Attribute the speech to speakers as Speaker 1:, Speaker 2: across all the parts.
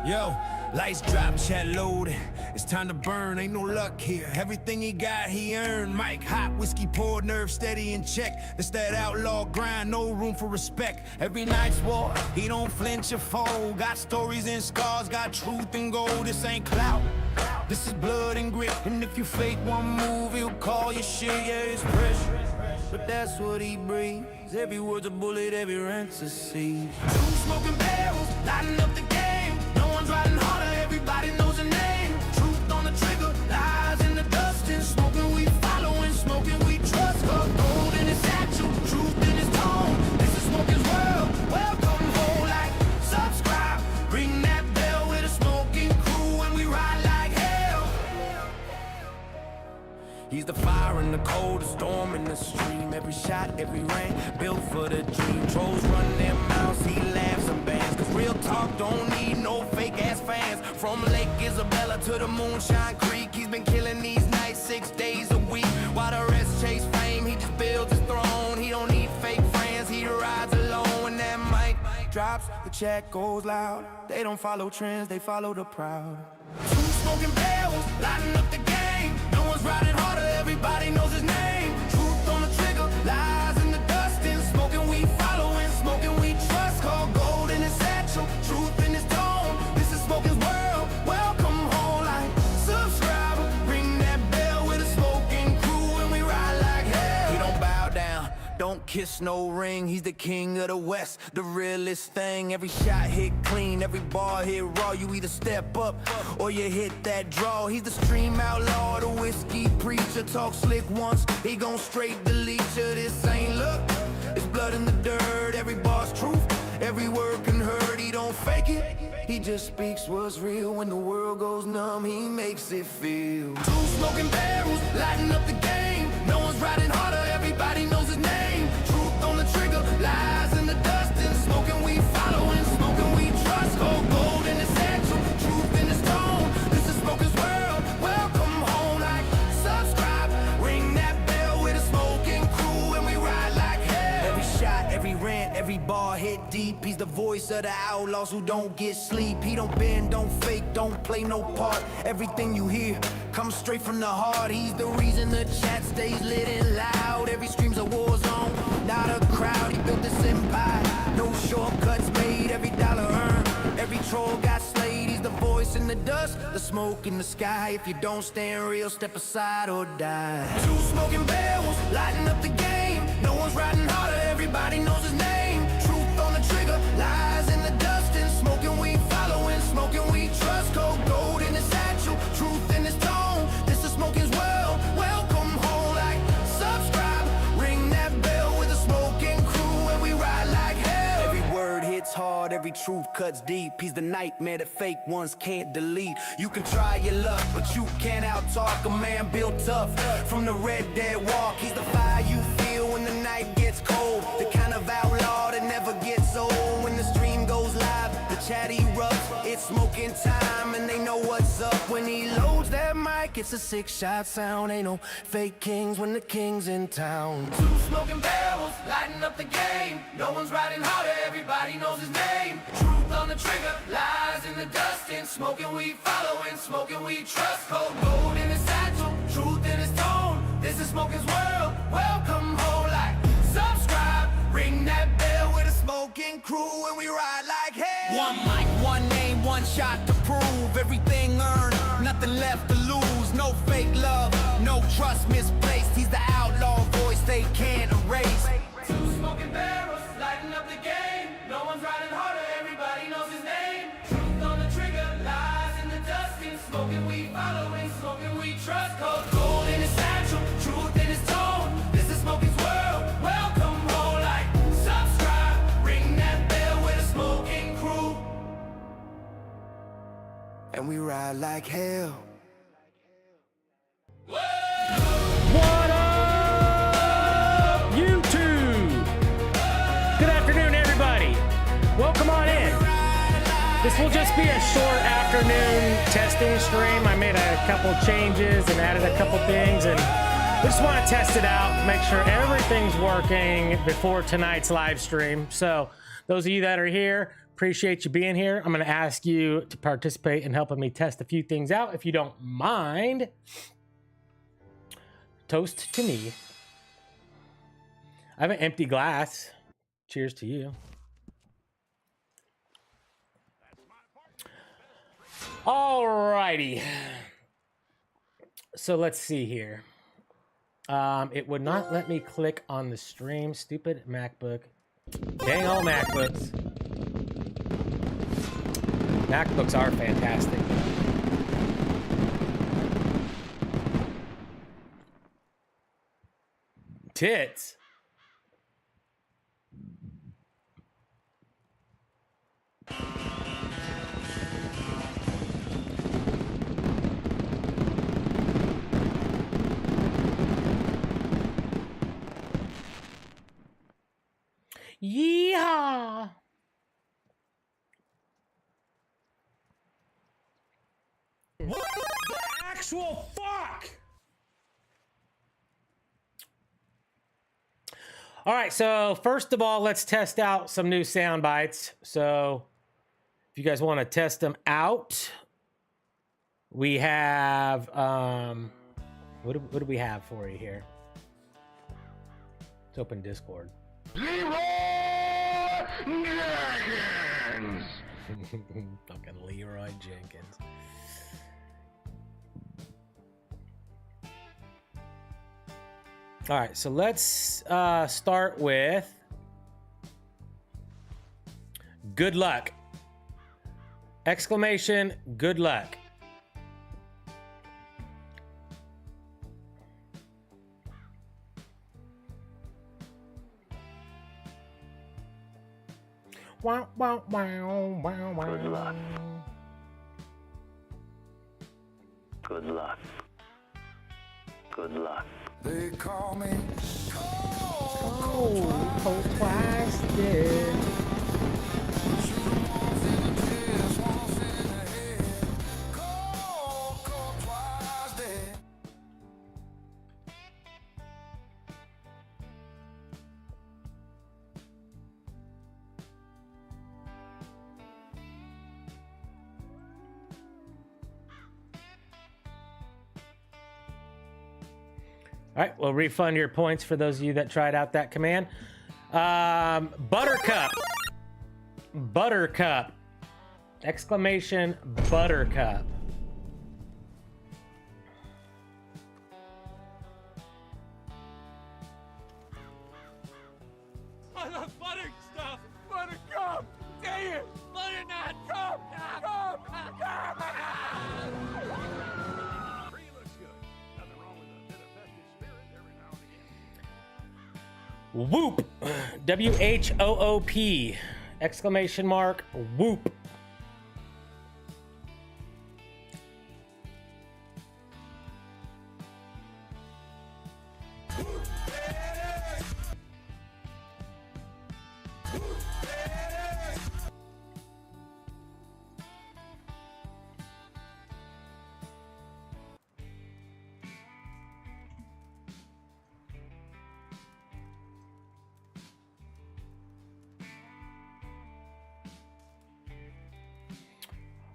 Speaker 1: Yo, lights drop, chat loaded. It's time to burn, ain't no luck here. Everything he got, he earned. Mike hot, whiskey poured, nerve steady in check. It's that outlaw grind, no room for respect. Every night's war, he don't flinch or fold. Got stories and scars, got truth and gold. This ain't clout, this is blood and grit. And if you fake one move, he'll call your shit. Yeah, it's pressure, but that's what he breathes. Every word's a bullet, every rent's a seed. Two smoking barrels, lighting up the game. No one's riding harder, everybody knows the name. Truth on the trigger, lies in the dust. And smoking we follow, and smoking we trust. Gold in his satchel, truth in his tone. This is Smokin's world, welcome home. Like, subscribe, ring that bell with a smoking crew. And we ride like hell. He's the fire in the cold, the storm in the stream. Every shot, every rain, built for the dream. Trolls run their mouths, he laughs and bands. Cause real talk don't need no fake ass fans. From Lake Isabella to the Moonshine Creek, he's been killing these nights 6 days a week. While the rest chase fame, he just builds his throne. He don't need fake friends, he rides alone. When that mic drops, the chat goes loud. They don't follow trends, they follow the proud. Two smoking barrels, lighting up the game. No one's riding harder, everybody knows his name. Truth on the trigger, lies in the dust. And smoking we follow, and smoking we trust. Called gold in his satchel, truth in his tone. This is Smokin's world, welcome home. Like, subscribe, ring that bell with a smoking crew. And we ride like hell. He don't bow down, don't kiss no ring. He's the king of the West, the realest thing. Every shot hit clean, every bar hit raw. You either step up or you hit that draw. He's the stream outlaw, the whiskey preacher. Talk slick once, he gon' straight delete you. This ain't luck, it's blood in the dirt. Every bar's truth, every word can hurt. He don't fake it, he just speaks what's real. When the world goes numb, he makes it feel. Two smoking barrels, lighting up the game. No one's riding harder, everybody knows his name. Truth on the trigger, lies in the dust. And smoking we follow, and smoking we trust. Gold in his satchel, truth in his tone. This is Smokin's world, welcome home. Like, subscribe, ring that bell with a smoking crew. And we ride like hell. Every shot, every rant, every bar hit deep. He's the voice of the outlaws who don't get sleep. He don't bend, don't fake, don't play no part. Everything you hear comes straight from the heart. He's the reason the chat stays lit and loud. Every stream's a war zone, not a crowd. He built this empire, no shortcuts made. Every dollar earned, every troll got slayed. He's the voice in the dust, the smoke in the sky. If you don't stand real, step aside or die. Two smoking barrels, lighting up the game. No one's riding harder, everybody knows his name. Truth on the trigger, lies in the dust. And smoking we follow, and smoking we trust. Gold in his satchel, truth in his tone. This is Smokin's world, welcome home. Like, subscribe, ring that bell with a smoking crew. And we ride like hell. Every word hits hard, every truth cuts deep. He's the nightmare that fake ones can't delete. You can try your luck, but you can't out-talk a man built tough from the Red Dead walk. He's the fire you feel when the night gets cold, the kind of outlaw that never gets old. When the stream goes live, the chat erupts. It's Smokin time, and they know what's up. When he loads that mic, it's a 6-shot sound. Ain't no fake kings when the king's in town. Two smoking barrels, lighting up the game. No one's riding harder, everybody knows his name. Truth on the trigger, lies in the dust. And smoking we follow, and smoking we trust. Gold in his satchel, truth in his tone. This is Smokin's world, welcome home. Like, subscribe, ring that bell with a smoking crew. And we ride like hell. One mic, one name, one shot to prove. Everything earned, nothing left to lose. No fake love, no trust misplaced. He's the outlaw voice they can't erase. Two smoking barrels, lighting up the game. No one's riding harder, everybody knows his name. Truth on the trigger, lies in the dust. And smoking we follow, and smoking we trust. Gold in his satchel, truth in his tone. This is Smokin's world, welcome home. Like, subscribe, ring that bell with a smoking crew. And we ride like hell.
Speaker 2: What up, YouTube? Good afternoon, everybody. Welcome on in. This will just be a short afternoon testing stream. I made a couple changes and added a couple things, and We just want to test it out, make sure everything's working before tonight's live stream. So those of you that are here, appreciate you being here. I'm going to ask you to participate in helping me test a few things out, if you don't mind. Toast to me. I have an empty glass. Cheers to you. All righty. So let's see here. It would not let me click on the stream. Stupid MacBook. Dang old MacBooks. MacBooks are fantastic. Tits. Yeehaw! What the actual fuck? All right, so first of all, let's test out some new sound bites. So if you guys want to test them out, we have what do we have for you here? Let's open Discord.
Speaker 3: Leroy Jenkins!
Speaker 2: Fucking Leroy Jenkins. All right, so let's start with good luck. Exclamation, good luck. Wow, wow, wow, wow, wow.
Speaker 3: Good luck. Good luck. Good luck.
Speaker 1: They call me
Speaker 2: Cold twice dead. All right, we'll refund your points for those of you that tried out that command. Buttercup. Buttercup. Exclamation, buttercup.
Speaker 4: I love butter stuff. Buttercup. Dang it. Butternut. Come. Free looks good. Nothing wrong with a bit of festive spirit every now and again.
Speaker 2: Whoop. W-H-O-O-P. Exclamation mark, whoop.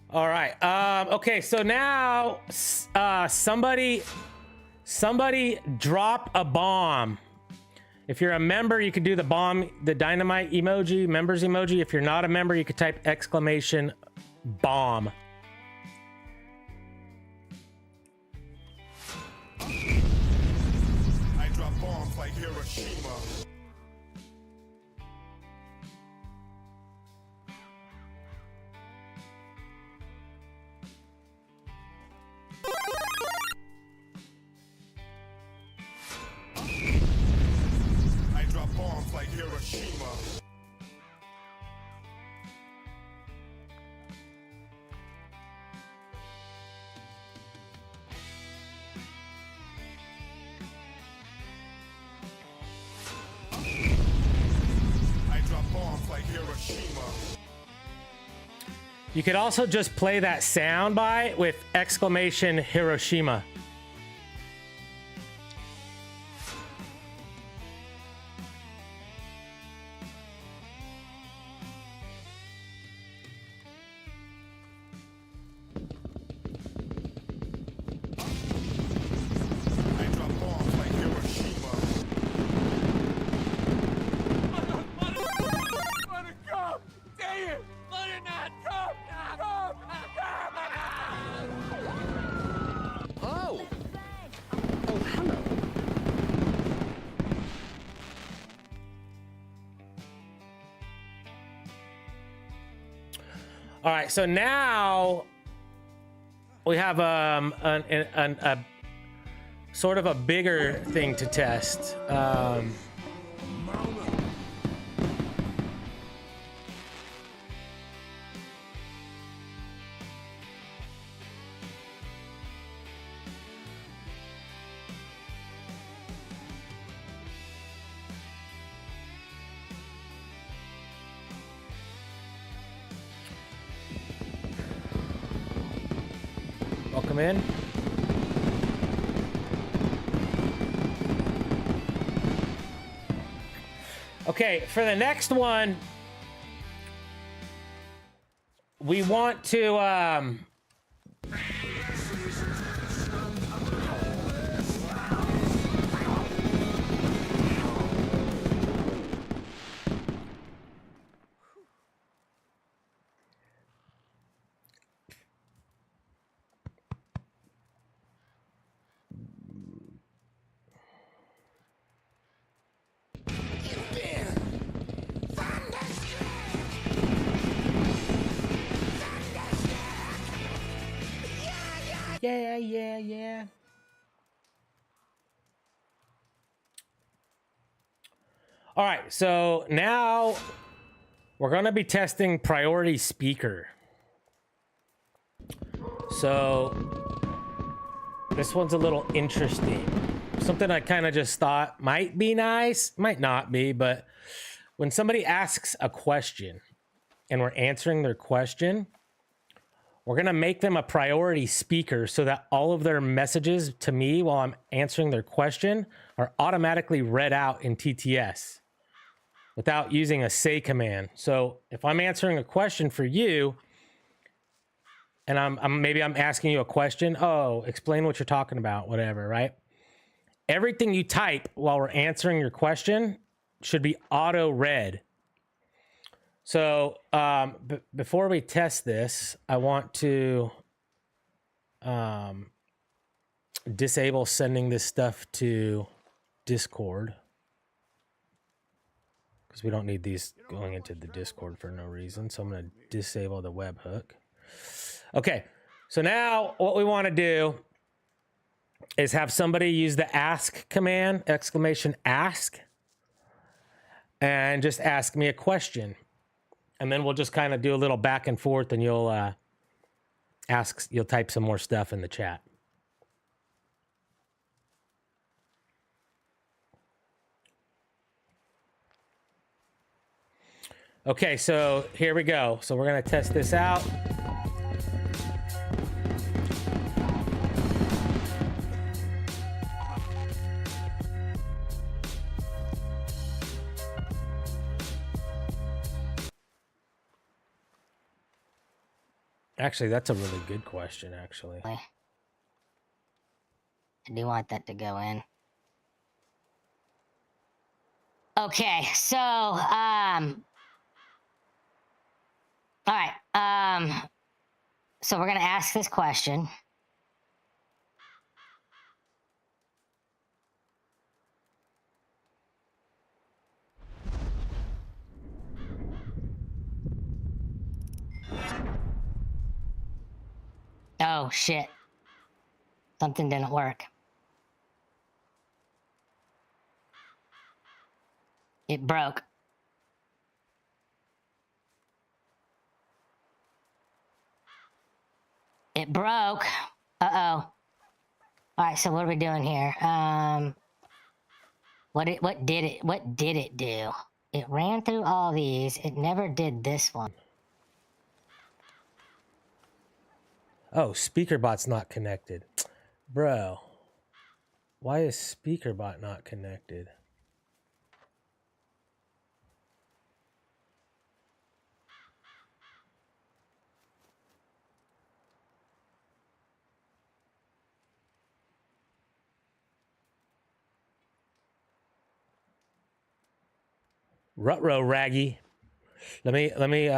Speaker 2: All right. Okay. So now, somebody drop a bomb. If you're a member, you could do the bomb, the dynamite emoji, members emoji. If you're not a member, you could type exclamation bomb.
Speaker 1: I drop bombs like Hiroshima. I drop bombs like Hiroshima. I drop bombs like Hiroshima.
Speaker 2: You could also just play that sound bite with exclamation Hiroshima. All right, so now we have a sort of a bigger thing to test. Welcome in. Okay, for the next one, we want to yeah. All right, so now we're going to be testing priority speaker. So this one's a little interesting. Something I kind of just thought might be nice, might not be, but when somebody asks a question and we're answering their question, we're going to make them a priority speaker so that all of their messages to me while I'm answering their question are automatically read out in TTS without using a say command. So if I'm answering a question for you and I'm asking you a question, oh, explain what you're talking about, whatever, right? Everything you type while we're answering your question should be auto read. So before we test this, I want to disable sending this stuff to Discord because we don't need these going into the Discord for no reason. So I'm going to disable the webhook. Okay, so now what we want to do is have somebody use the ask command, exclamation ask, and just ask me a question. And then we'll just kind of do a little back and forth, and you'll type some more stuff in the chat. Okay, so here we go. So we're going to test this out. Actually, that's a really good question, actually.
Speaker 5: I do want that to go in. Okay, so, all right, so we're gonna ask this question. Oh, shit. Something didn't work. It broke. It broke. Uh-oh. All right, so what are we doing here? What did it do? It ran through all these. It never did this one.
Speaker 2: Oh, SpeakerBot's not connected. Bro, why is SpeakerBot not connected? Rutro Raggy. Let me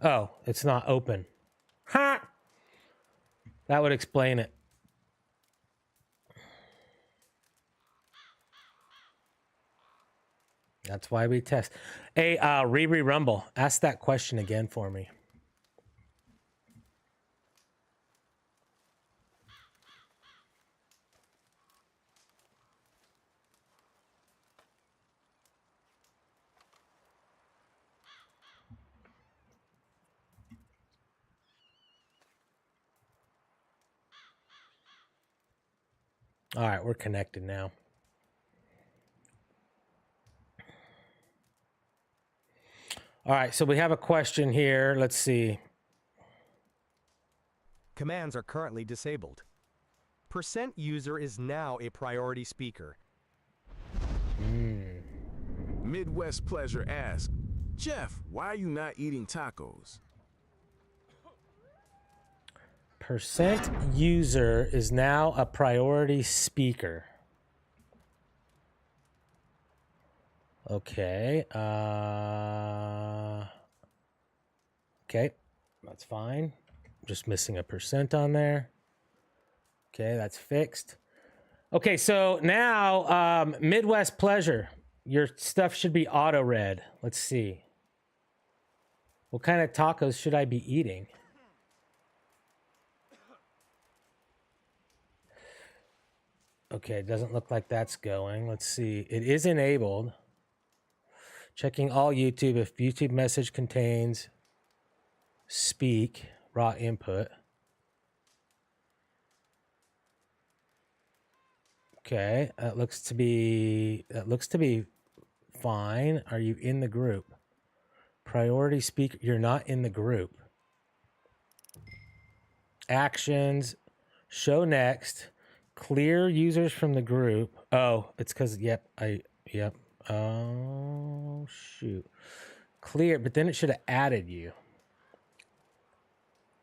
Speaker 2: oh, it's not open. Ha! That would explain it. That's why we test. Hey, Riri Rumble, ask that question again for me. All right, we're connected now. All right, so we have a question here. Let's see.
Speaker 6: Commands are currently disabled. Percent user is now a priority speaker.
Speaker 7: Midwest Pleasure asks, Jeff, why are you not eating tacos?
Speaker 2: Percent user is now a priority speaker. Okay. Okay, that's fine. Just missing a percent on there. Okay, that's fixed. Okay, so now Midwest Pleasure. Your stuff should be auto read. Let's see. What kind of tacos should I be eating? Okay, it doesn't look like that's going. Let's see. It is enabled. Checking all YouTube. If YouTube message contains speak, raw input. Okay, that looks to be fine. Are you in the group? Priority speaker. You're not in the group. Actions. Show next. Clear users from the group. Oh, it's because, yep. Oh, shoot. Clear, but then it should have added you.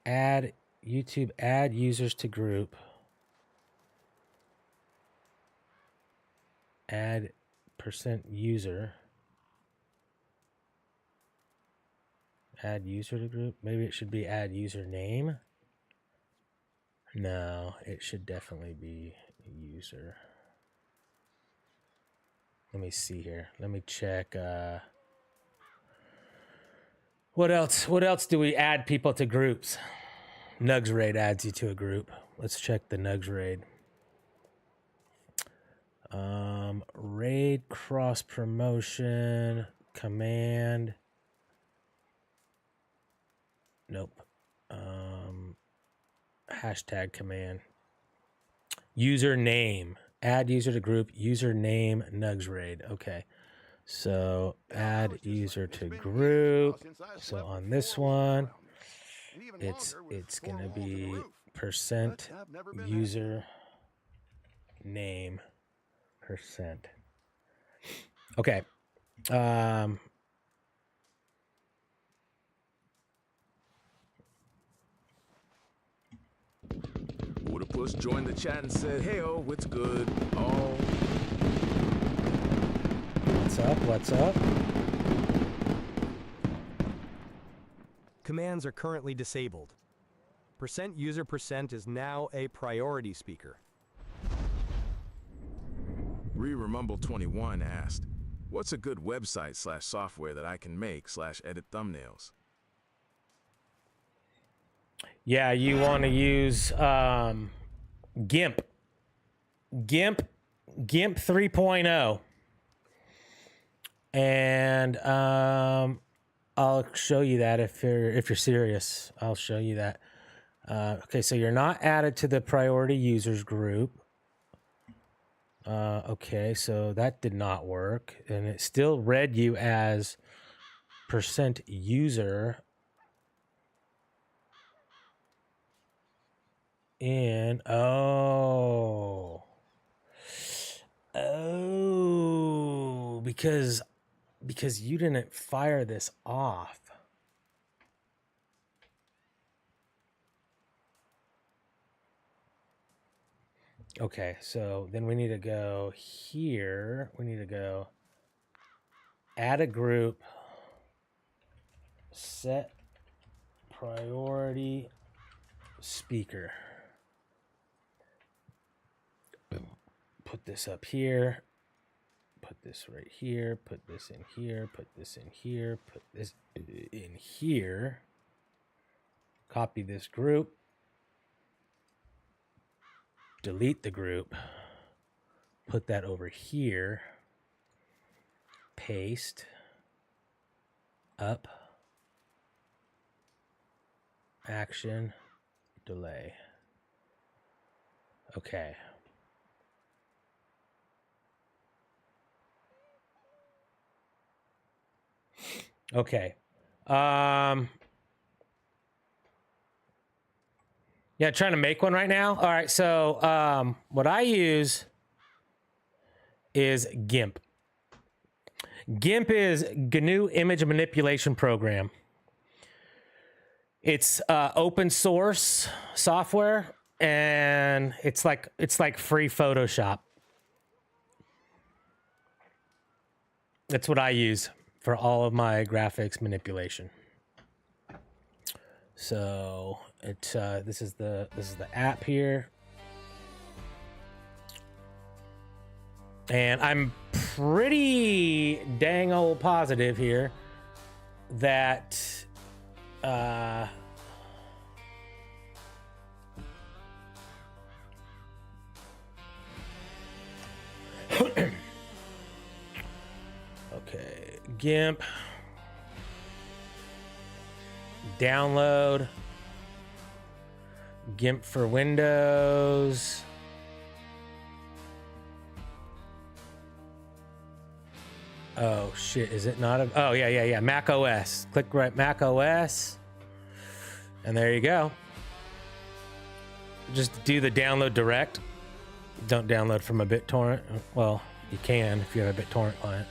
Speaker 2: Add YouTube, add users to group. Add percent user. Add user to group. Maybe it should be add username. No, it should definitely be user. Let me see here. Let me check. What else? What else do we add people to groups? Nugs Raid adds you to a group. Let's check the Nugs Raid. Raid cross promotion command. Nope. Hashtag command. Username. Add user to group. Username Nugs Raid. Okay. So add user to group. So on this one, it's gonna be percent user name percent. Okay.
Speaker 7: Woodapus joined the chat and said, hey-oh, what's good? Oh.
Speaker 2: What's up? What's up?
Speaker 6: Commands are currently disabled. Percent user percent is now a priority speaker.
Speaker 7: Remumble21 asked, what's a good website / software that I can make / edit thumbnails?
Speaker 2: Yeah, you want to use GIMP. GIMP 3.0. And I'll show you that if you're serious. I'll show you that. Okay, so you're not added to the priority users group. Okay, so that did not work, and it still read you as percent user. And oh, because you didn't fire this off. Okay, so then we need to go here. We need to go add a group, set priority speaker. Put this up here. Put this right here, put this in here, put this in here, put this in here. Copy this group. Delete the group. Put that over here. Paste. Up. Action. Delay. Okay. Okay. Yeah, trying to make one right now. All right, so what I use is GIMP. GIMP is GNU Image Manipulation Program. It's open source software, and it's like free Photoshop. That's what I use for all of my graphics manipulation. So this is the app here, and I'm pretty dang old positive here that okay, GIMP. Download GIMP for Windows. Oh shit, is it not oh yeah, Mac OS. Click right Mac OS. And there you go. Just do the download direct. Don't download from a BitTorrent. Well, you can if you have a BitTorrent client.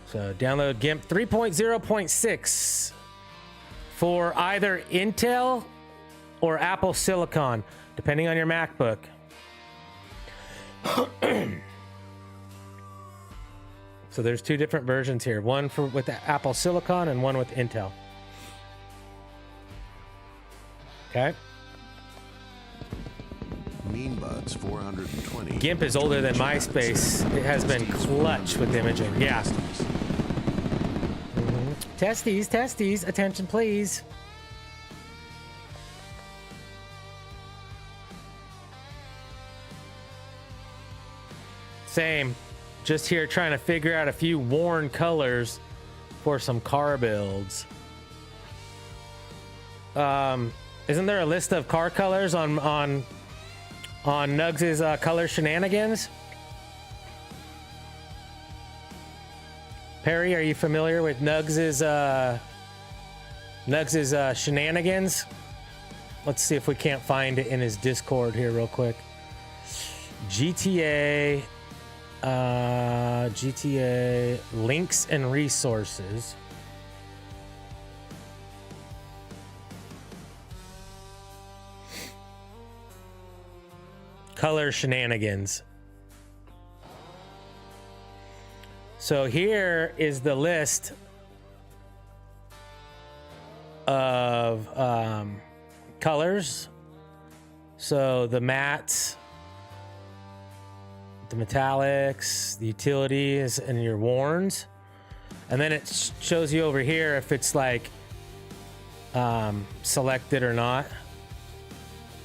Speaker 2: So download GIMP 3.0.6 for either Intel or Apple Silicon, depending on your MacBook. So there's two different versions here, one with Apple Silicon and one with Intel. Okay.
Speaker 8: Meanbuds 420.
Speaker 2: GIMP is older than MySpace. It has been clutch with imaging. Yeah. Testes, attention please. Same. Just here trying to figure out a few worn colors for some car builds. Isn't there a list of car colors on Nugs' color shenanigans? Perry, are you familiar with Nugs' shenanigans? Let's see if we can't find it in his Discord here real quick. GTA links and resources. Color shenanigans. So here is the list of colors. So the mattes, the metallics, the utilities, and your warns. And then it shows you over here if it's like selected or not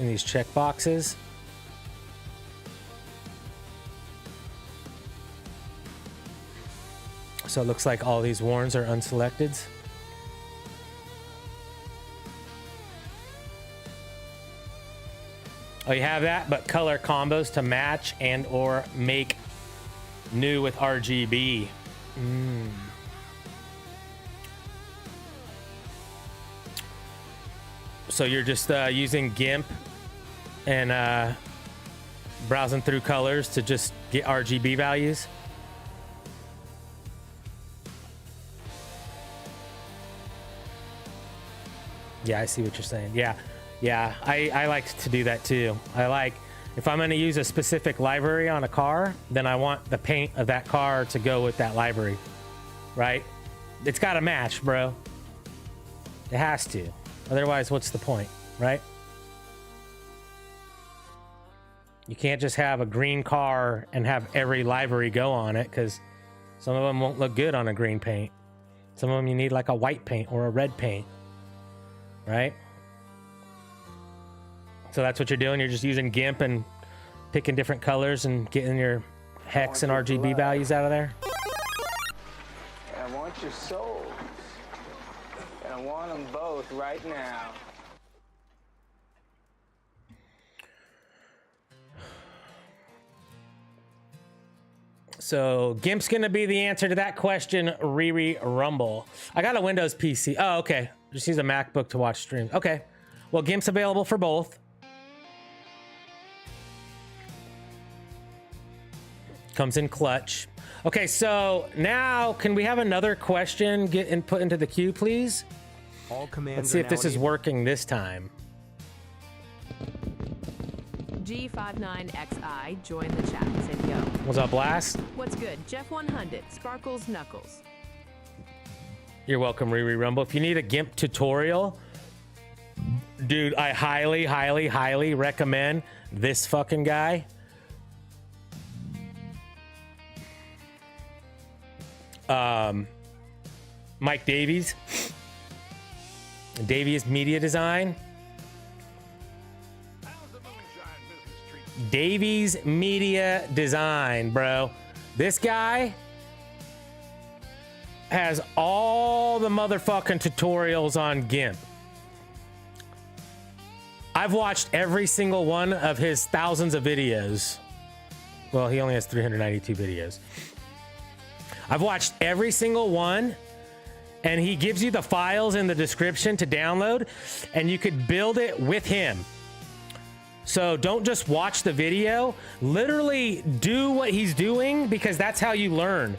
Speaker 2: in these check boxes. So it looks like all these warns are unselected. Oh, you have that, but color combos to match and or make new with RGB. So you're just using GIMP and browsing through colors to just get RGB values. Yeah, I see what you're saying. Yeah, I like to do that too. I like, if I'm going to use a specific library on a car, then I want the paint of that car to go with that library, right? It's got to match, bro. It has to. Otherwise, what's the point, right? You can't just have a green car and have every livery go on it, because some of them won't look good on a green paint. Some of them you need like a white paint or a red paint, right? So that's what you're doing. You're just using GIMP and picking different colors and getting your hex and RGB values out of there.
Speaker 9: I want your souls. And I want them both right now.
Speaker 2: So GIMP's gonna be the answer to that question, Riri Rumble. I got a Windows PC. Oh, okay. Just use a MacBook to watch streams. Okay. Well, GIMP's available for both. Comes in clutch. Okay, so now can we have another question get input into the queue, please?
Speaker 6: All commands
Speaker 2: Let's see if
Speaker 6: are
Speaker 2: this
Speaker 6: now
Speaker 2: is
Speaker 6: enabled.
Speaker 2: working this time.
Speaker 10: G59XI, join the chat. Said yo.
Speaker 2: Was that Blast?
Speaker 10: What's good? Jeff 100, Sparkles Knuckles.
Speaker 2: You're welcome, Riri Rumble. If you need a GIMP tutorial, dude, I highly, highly, highly recommend this fucking guy. Mike Davies. Davies Media Design. Davies Media Design, bro. This guy has all the motherfucking tutorials on GIMP. I've watched every single one of his thousands of videos. Well, he only has 392 videos. I've watched every single one, and he gives you the files in the description to download, and you could build it with him. So don't just watch the video, literally do what he's doing, because that's how you learn.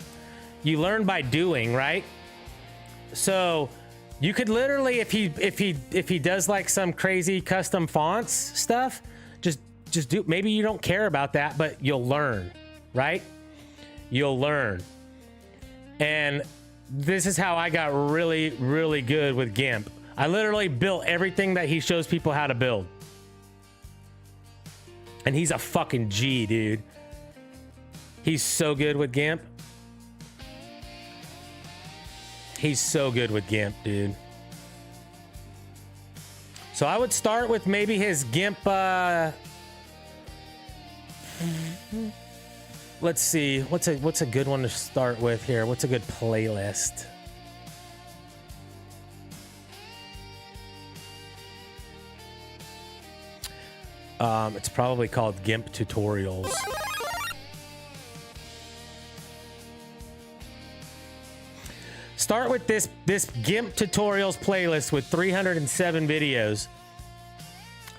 Speaker 2: You learn by doing, right? So you could literally, if he does like some crazy custom fonts stuff, just do. Maybe you don't care about that, but you'll learn, right? You'll learn. And this is how I got really, really good with GIMP. I literally built everything that he shows people how to build. And he's a fucking G, dude. He's so good with GIMP. He's so good with GIMP, dude. So I would start with maybe his GIMP. Let's see. What's a good one to start with here? What's a good playlist? It's probably called GIMP Tutorials. Start with this GIMP Tutorials playlist with 307 videos.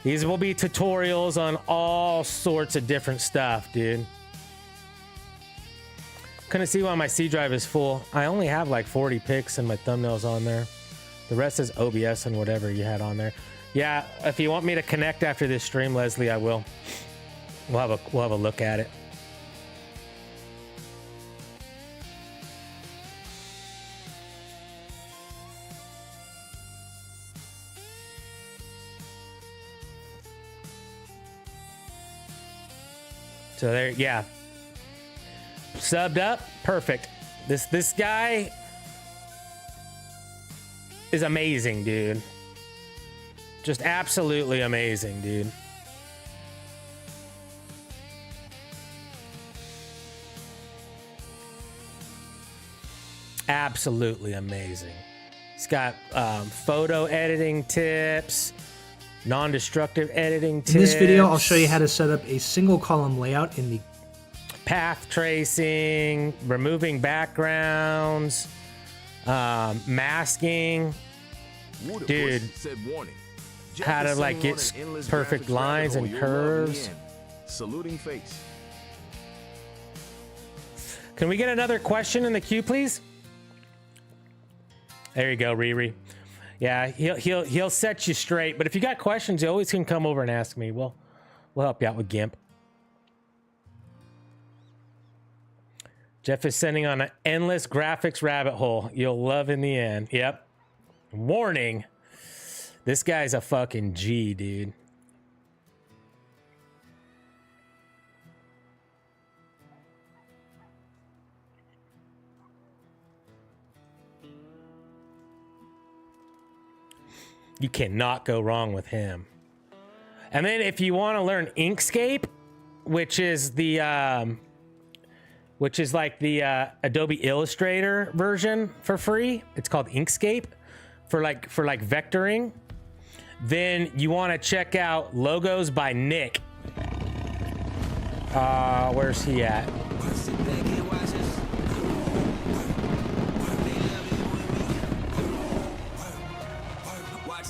Speaker 2: These will be tutorials on all sorts of different stuff, dude. Couldn't see why my C drive is full. I only have like 40 pics and my thumbnails on there. The rest is OBS and whatever you had on there. Yeah, if you want me to connect after this stream, Leslie, I will. We'll have a look at it. So there, yeah. Subbed up, perfect. This guy is amazing, dude. Just absolutely amazing, dude. Absolutely amazing. He's got photo editing tips, non-destructive editing tips.
Speaker 11: In this video, I'll show you how to set up a single column layout in the
Speaker 2: path tracing, removing backgrounds, masking. Dude,
Speaker 7: said warning.
Speaker 2: how to like get perfect lines and curves.
Speaker 7: Saluting face.
Speaker 2: Can we get another question in the queue, please? There you go, Riri. Yeah, he'll set you straight. But if you got questions, you always can come over and ask me. We'll help you out with GIMP. Jeff is sending on an endless graphics rabbit hole you'll love in the end. Yep. Warning. This guy's a fucking G, dude. You cannot go wrong with him. And then if you want to learn Inkscape, which is like the Adobe Illustrator version for free, it's called Inkscape for like vectoring. Then you want to check out Logos by Nick. Where's he at?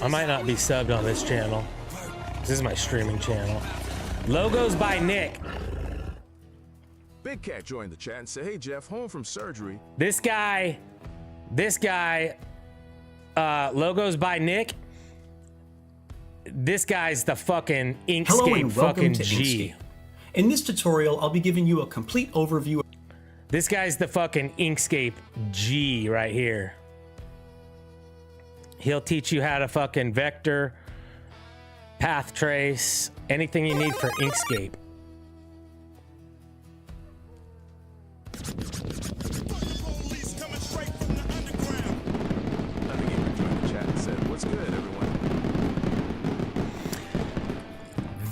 Speaker 2: I might not be subbed on this channel. This is my streaming channel. Logos by Nick.
Speaker 7: Big Cat joined the chat and said, "Hey Jeff, home from surgery."
Speaker 2: This guy, Logos by Nick. This guy's the fucking Inkscape.
Speaker 12: Hello and welcome
Speaker 2: fucking
Speaker 12: to
Speaker 2: G.
Speaker 12: Inkscape. In this tutorial, I'll be giving you a complete overview.
Speaker 2: This guy's the fucking Inkscape G right here. He'll teach you how to fucking vector, path trace, anything you need for Inkscape.
Speaker 7: What's good, everyone?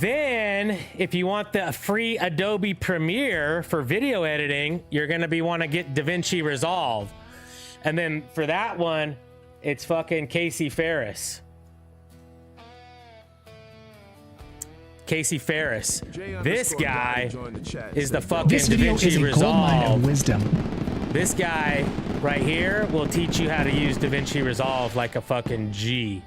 Speaker 2: Then, if you want the free Adobe Premiere for video editing, you're gonna want to get DaVinci Resolve. And then for that one, it's fucking Casey Ferris. Casey Ferris. This guy is the fucking
Speaker 13: This video is
Speaker 2: DaVinci
Speaker 13: a goldmine
Speaker 2: Resolve.
Speaker 13: of wisdom.
Speaker 2: This guy right here will teach you how to use DaVinci Resolve like a fucking G.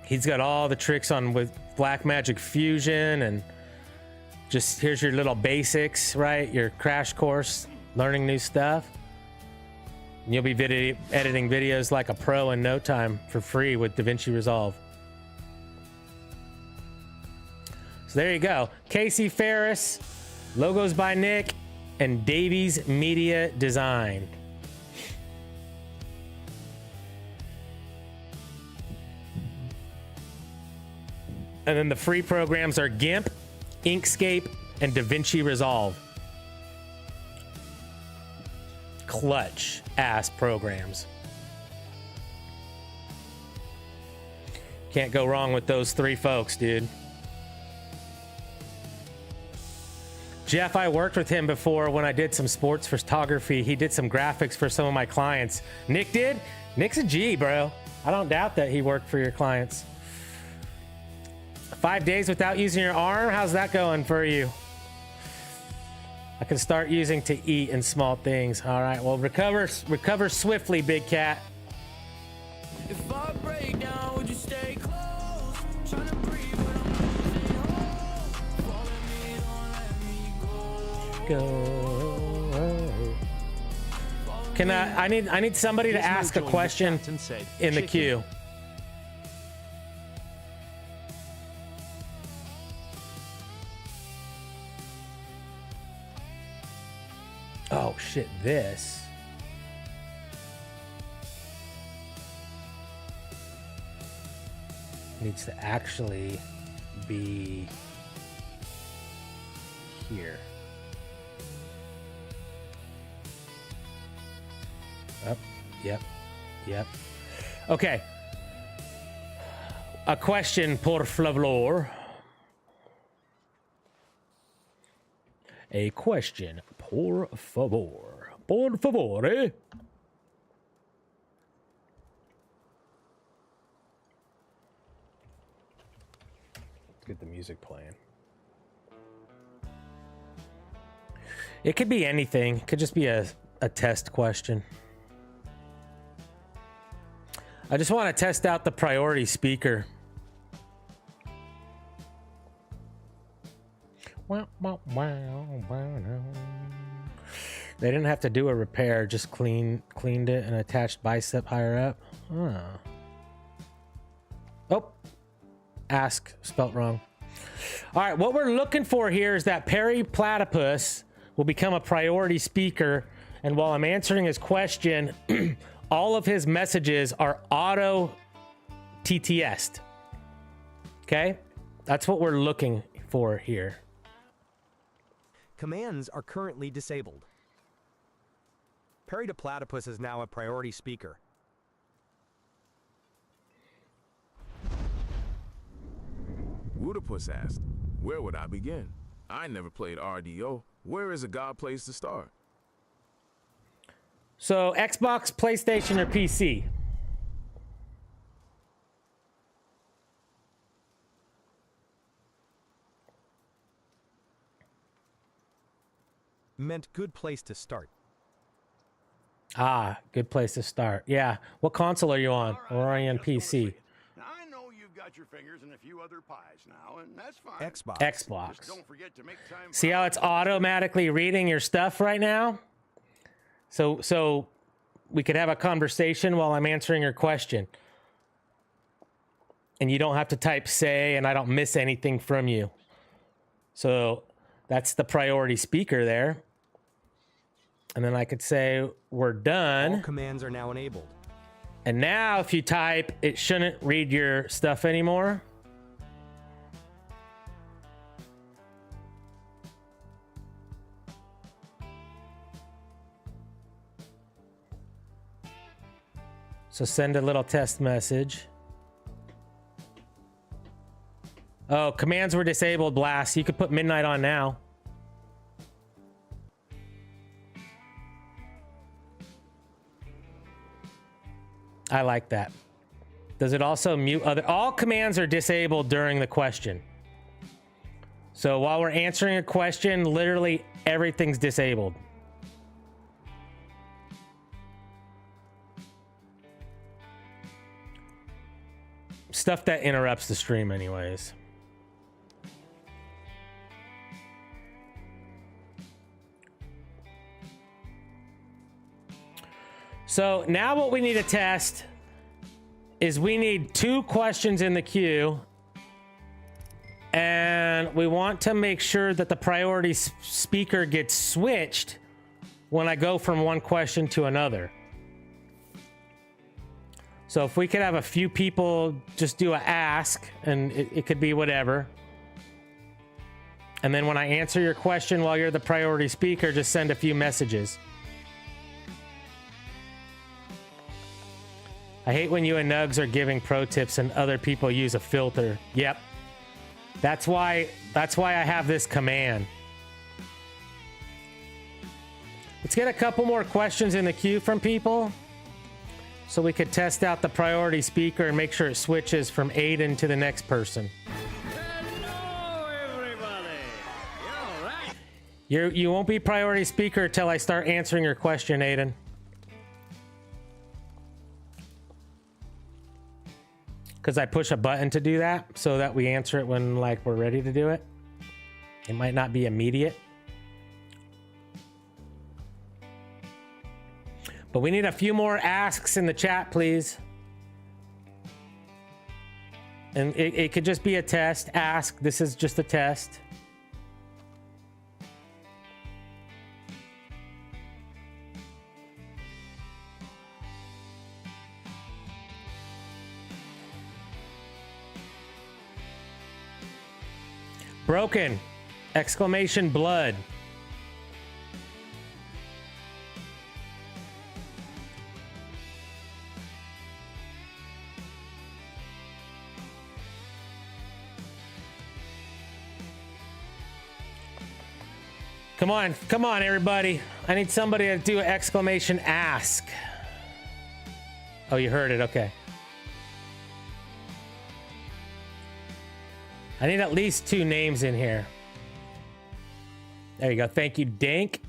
Speaker 2: He's got all the tricks on with Blackmagic Fusion, and just here's your little basics, right? Your crash course, learning new stuff. And you'll be editing videos like a pro in no time for free with DaVinci Resolve. So there you go. Casey Ferris, Logos by Nick, and Davies Media Design. And then the free programs are GIMP, Inkscape, and DaVinci Resolve. Clutch ass programs. Can't go wrong with those three folks, dude. Jeff, I worked with him before when I did some sports photography. He did some graphics for some of my clients. Nick did? Nick's a G, bro. I don't doubt that he worked for your clients. 5 days without using your arm? How's that going for you? I can start using to eat in small things. All right, well, recover swiftly, big cat.
Speaker 1: If I break down, would you stay close? Trying to breathe, but I'm losing hope. Falling me, don't let me go.
Speaker 2: Can I need somebody to ask a question in the queue. Oh shit, this. Needs to actually be here. Up, yep. Okay. A question, por favor. A question, por favor. Por favore. Let's get the music playing. It could be anything. It could just be a test question. I just want to test out the priority speaker. They didn't have to do a repair, just cleaned it and attached bicep higher up. Oh, ask spelt wrong. All right, what we're looking for here is that Perry Platypus will become a priority speaker, and while I'm answering his question, all of his messages are auto TTS'd. Okay, that's what we're looking for here.
Speaker 6: Commands are currently disabled. Perry the Platypus is now a priority speaker.
Speaker 7: Woodapus asked, where would I begin? I never played RDO. Where is a god place to start?
Speaker 2: So Xbox, PlayStation, or PC?
Speaker 6: Meant good place to start.
Speaker 2: Ah, good place to start. Yeah. What console are you on? Or are you on PC?
Speaker 8: Now, I know you've got your fingers in a few other pies now, and that's fine.
Speaker 6: Xbox.
Speaker 2: Xbox.
Speaker 8: Just don't forget to make time.
Speaker 2: See how it's automatically reading your stuff right now? So we could have a conversation while I'm answering your question. And you don't have to type say, and I don't miss anything from you. So that's the priority speaker there. And then I could say, we're done.
Speaker 6: All commands are now enabled.
Speaker 2: And now if you type, it shouldn't read your stuff anymore. So send a little test message. Oh, commands were disabled, Blast. You could put midnight on now. I like that. Does it also mute other? All commands are disabled during the question. So while we're answering a question, literally everything's disabled. Stuff that interrupts the stream anyways. So now what we need to test is we need 2 questions in the queue, and we want to make sure that the priority speaker gets switched when I go from one question to another. So if we could have a few people just do a ask, and it could be whatever. And then when I answer your question while you're the priority speaker, just send a few messages. I hate when you and Nugs are giving pro tips and other people use a filter. Yep. That's why I have this command. Let's get a couple more questions in the queue from people so we could test out the priority speaker and make sure it switches from Aiden to the next person.
Speaker 4: Hello, everybody. You all right?
Speaker 2: You won't be priority speaker until I start answering your question, Aiden. Because I push a button to do that so that we answer it when like we're ready to do it. It might not be immediate. But we need a few more asks in the chat, please. And it could just be a test. Ask. This is just a test. Broken! Exclamation blood. Come on, everybody. I need somebody to do an exclamation ask. Oh, you heard it. Okay. I need at least 2 names in here. There you go. Thank you, Dink.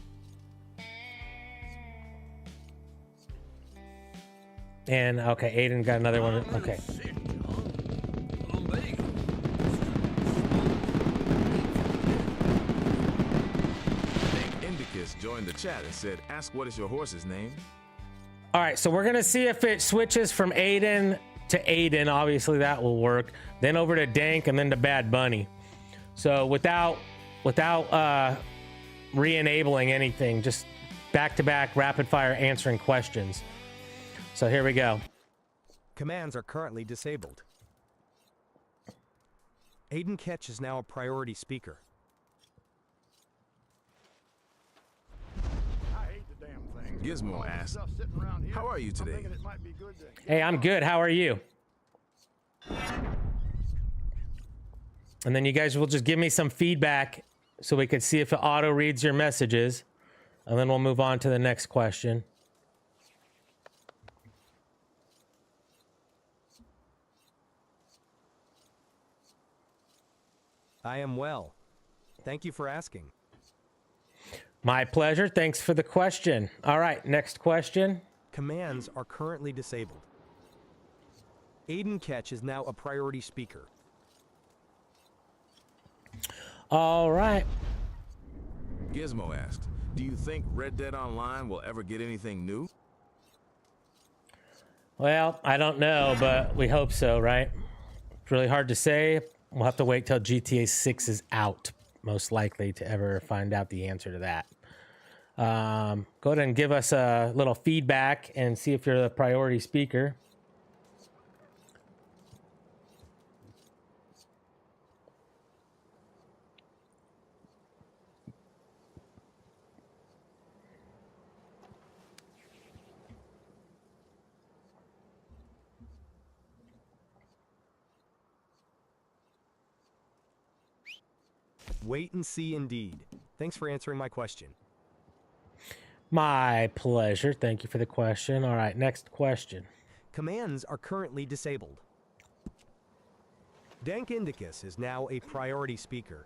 Speaker 2: And okay, Aiden got another one. Okay.
Speaker 7: Indicus joined the chat and said, ask what is your horse's name?
Speaker 2: All right, so we're gonna see if it switches from Aiden to Aiden. Obviously that will work. Then over to Dank and then to Bad Bunny. So without re-enabling anything, just back-to-back rapid fire answering questions. So here we go.
Speaker 6: Commands are currently disabled. Aiden Ketch is now a priority speaker.
Speaker 8: I hate the damn things.
Speaker 7: Gizmo asked, how are you today?
Speaker 2: Hey, I'm good. How are you? And then you guys will just give me some feedback so we could see if it auto reads your messages. And then we'll move on to the next question.
Speaker 6: I am well. Thank you for asking.
Speaker 2: My pleasure. Thanks for the question. All right, next question.
Speaker 6: Commands are currently disabled. Aiden Ketch is now a priority speaker.
Speaker 2: All right.
Speaker 7: Gizmo asked, do you think Red Dead Online will ever get anything new?
Speaker 2: Well, I don't know, but we hope so, right? It's really hard to say. We'll have to wait till GTA 6 is out, most likely, to ever find out the answer to that. Go ahead and give us a little feedback and see if you're the priority speaker.
Speaker 6: Wait and see indeed. Thanks for answering my question.
Speaker 2: My pleasure. Thank you for the question. All right, next question.
Speaker 6: Commands are currently disabled. Dank Indicus is now a priority speaker.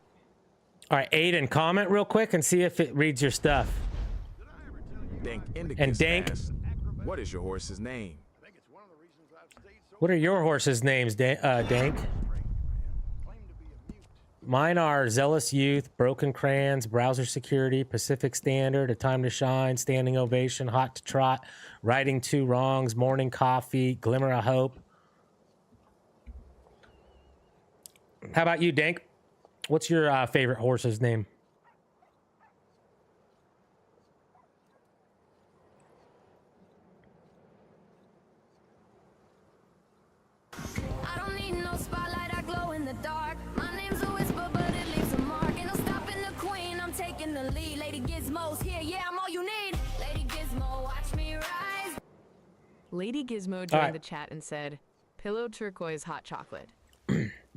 Speaker 2: All right, Aiden, comment real quick and see if it reads your stuff.
Speaker 7: Dank Indicus
Speaker 2: And Dank,
Speaker 7: asked, what is your horse's name?
Speaker 2: what are your horses' names, Dank? Mine are Zealous Youth, Broken Crayons, Browser Security, Pacific Standard, A Time to Shine, Standing Ovation, Hot to Trot, Righting Two Wrongs, Morning Coffee, Glimmer of Hope. How about you, Dank? What's your favorite horse's name?
Speaker 13: I don't need no spotlight, I glow in the dark. My name's a whisper, but it leaves a mark. Ain't no stopping the queen, I'm taking the lead. Lady Gizmo's here, yeah, I'm all you need. Lady Gizmo, watch me rise.
Speaker 10: Lady Gizmo joined the chat and said, pillow turquoise hot chocolate.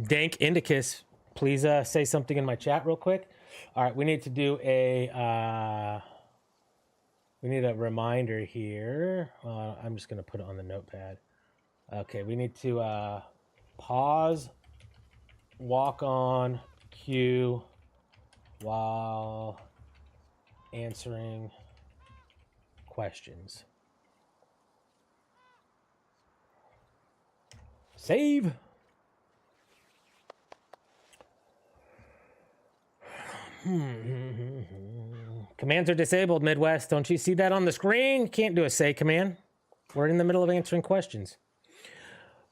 Speaker 2: Dank Indicus, please say something in my chat real quick. All right, we need to do a reminder here. I'm just gonna put it on the notepad. Okay, we need to pause, walk on cue while answering questions. Save. Commands are disabled, Midwest. Don't you see that on the screen? Can't do a say command. We're in the middle of answering questions.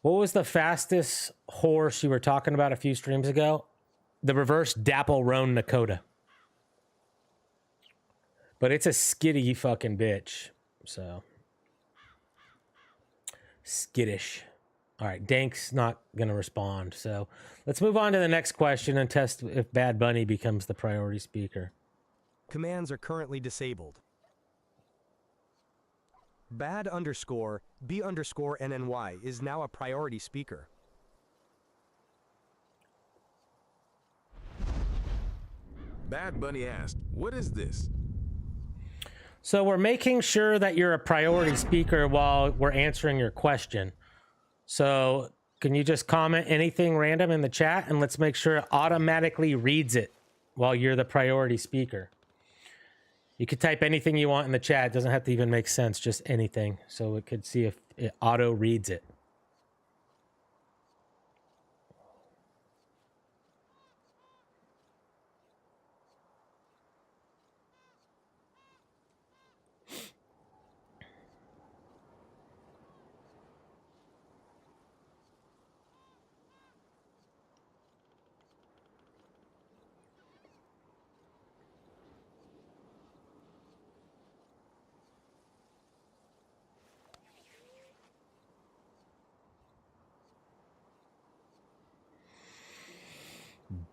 Speaker 2: What was the fastest horse you were talking about a few streams ago? The reverse Dapple Roan Nakota. But it's a skitty fucking bitch. So. Skittish. All right, Dank's not going to respond. So let's move on to the next question and test if Bad Bunny becomes the priority speaker.
Speaker 6: Commands are currently disabled. Bad_B_NNY is now a priority speaker.
Speaker 7: Bad Bunny asked, what is this?
Speaker 2: So we're making sure that you're a priority speaker while we're answering your question. So can you just comment anything random in the chat and let's make sure it automatically reads it while you're the priority speaker. You could type anything you want in the chat. It doesn't have to even make sense, just anything. So it could see if it auto reads it.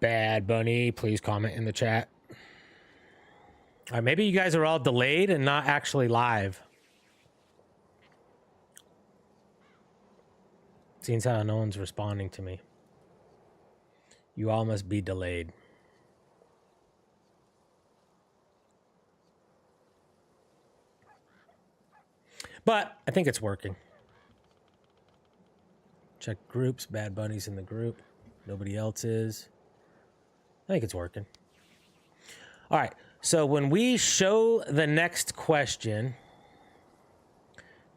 Speaker 2: Bad Bunny, please comment in the chat. All right, maybe you guys are all delayed and not actually live. Seems how no one's responding to me. You all must be delayed. But I think it's working. Check groups. Bad Bunny's in the group. Nobody else is. I think it's working. All right. So when we show the next question,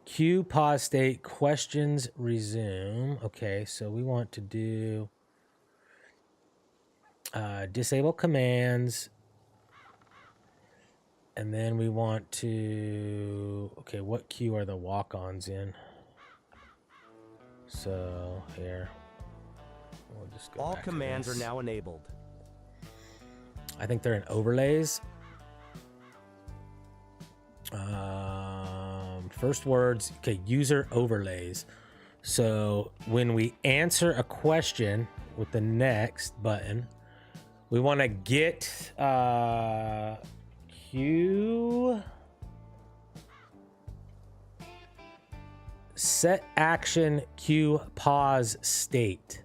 Speaker 2: cue, pause, state, questions, resume. Okay, so we want to do disable commands. And then we want to, okay, what queue are the walk-ons in? So here, we'll just go
Speaker 6: All
Speaker 2: back to
Speaker 6: commands are
Speaker 2: this.
Speaker 6: now enabled.
Speaker 2: I think they're in overlays. First words, okay, user overlays. So when we answer a question with the next button, we want to get queue set action queue pause state.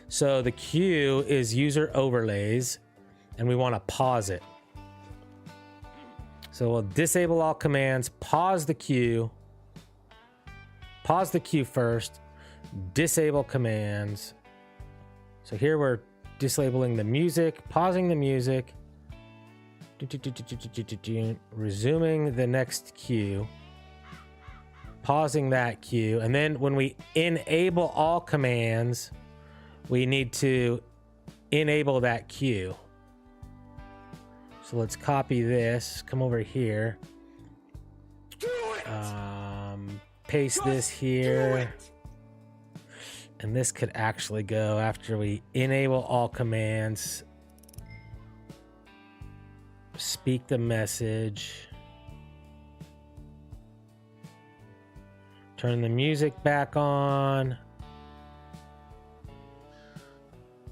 Speaker 2: So the queue is user overlays and we want to pause it. So we'll disable all commands, pause the queue first, disable commands. So here we're disabling the music, pausing the music, resuming the next queue, pausing that queue, and then when we enable all commands, we need to enable that queue. So let's copy this, come over here, paste this here, and this could actually go after we enable all commands, speak the message, turn the music back on,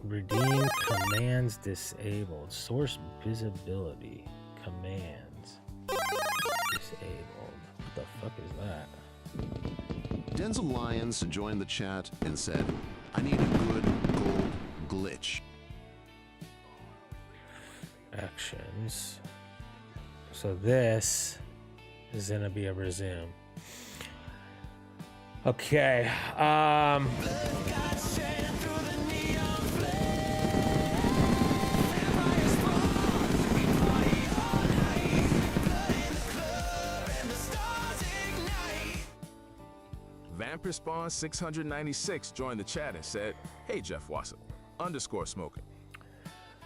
Speaker 2: redeem commands disabled, source visibility, commands disabled. What the fuck is that?
Speaker 14: Denzel Lyons joined the chat and said, I need a good gold glitch.
Speaker 2: Actions. So this is gonna be a resume. Okay.
Speaker 7: Vampire Spawn 696 joined the chat and said, hey Jeff Wassett, _Smokin.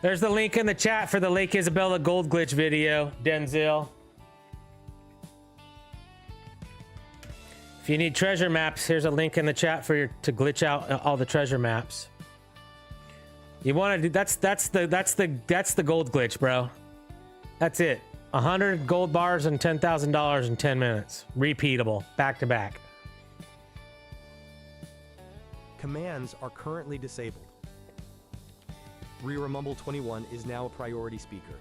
Speaker 2: There's the link in the chat for the Lake Isabella gold glitch video, Denzel. If you need treasure maps, here's a link in the chat for to glitch out all the treasure maps. You want to do that's the gold glitch, bro. That's it. 100 gold bars and $10,000 in 10 minutes. Repeatable, back to back.
Speaker 6: Commands are currently disabled. Rumble 21 is now a priority speaker.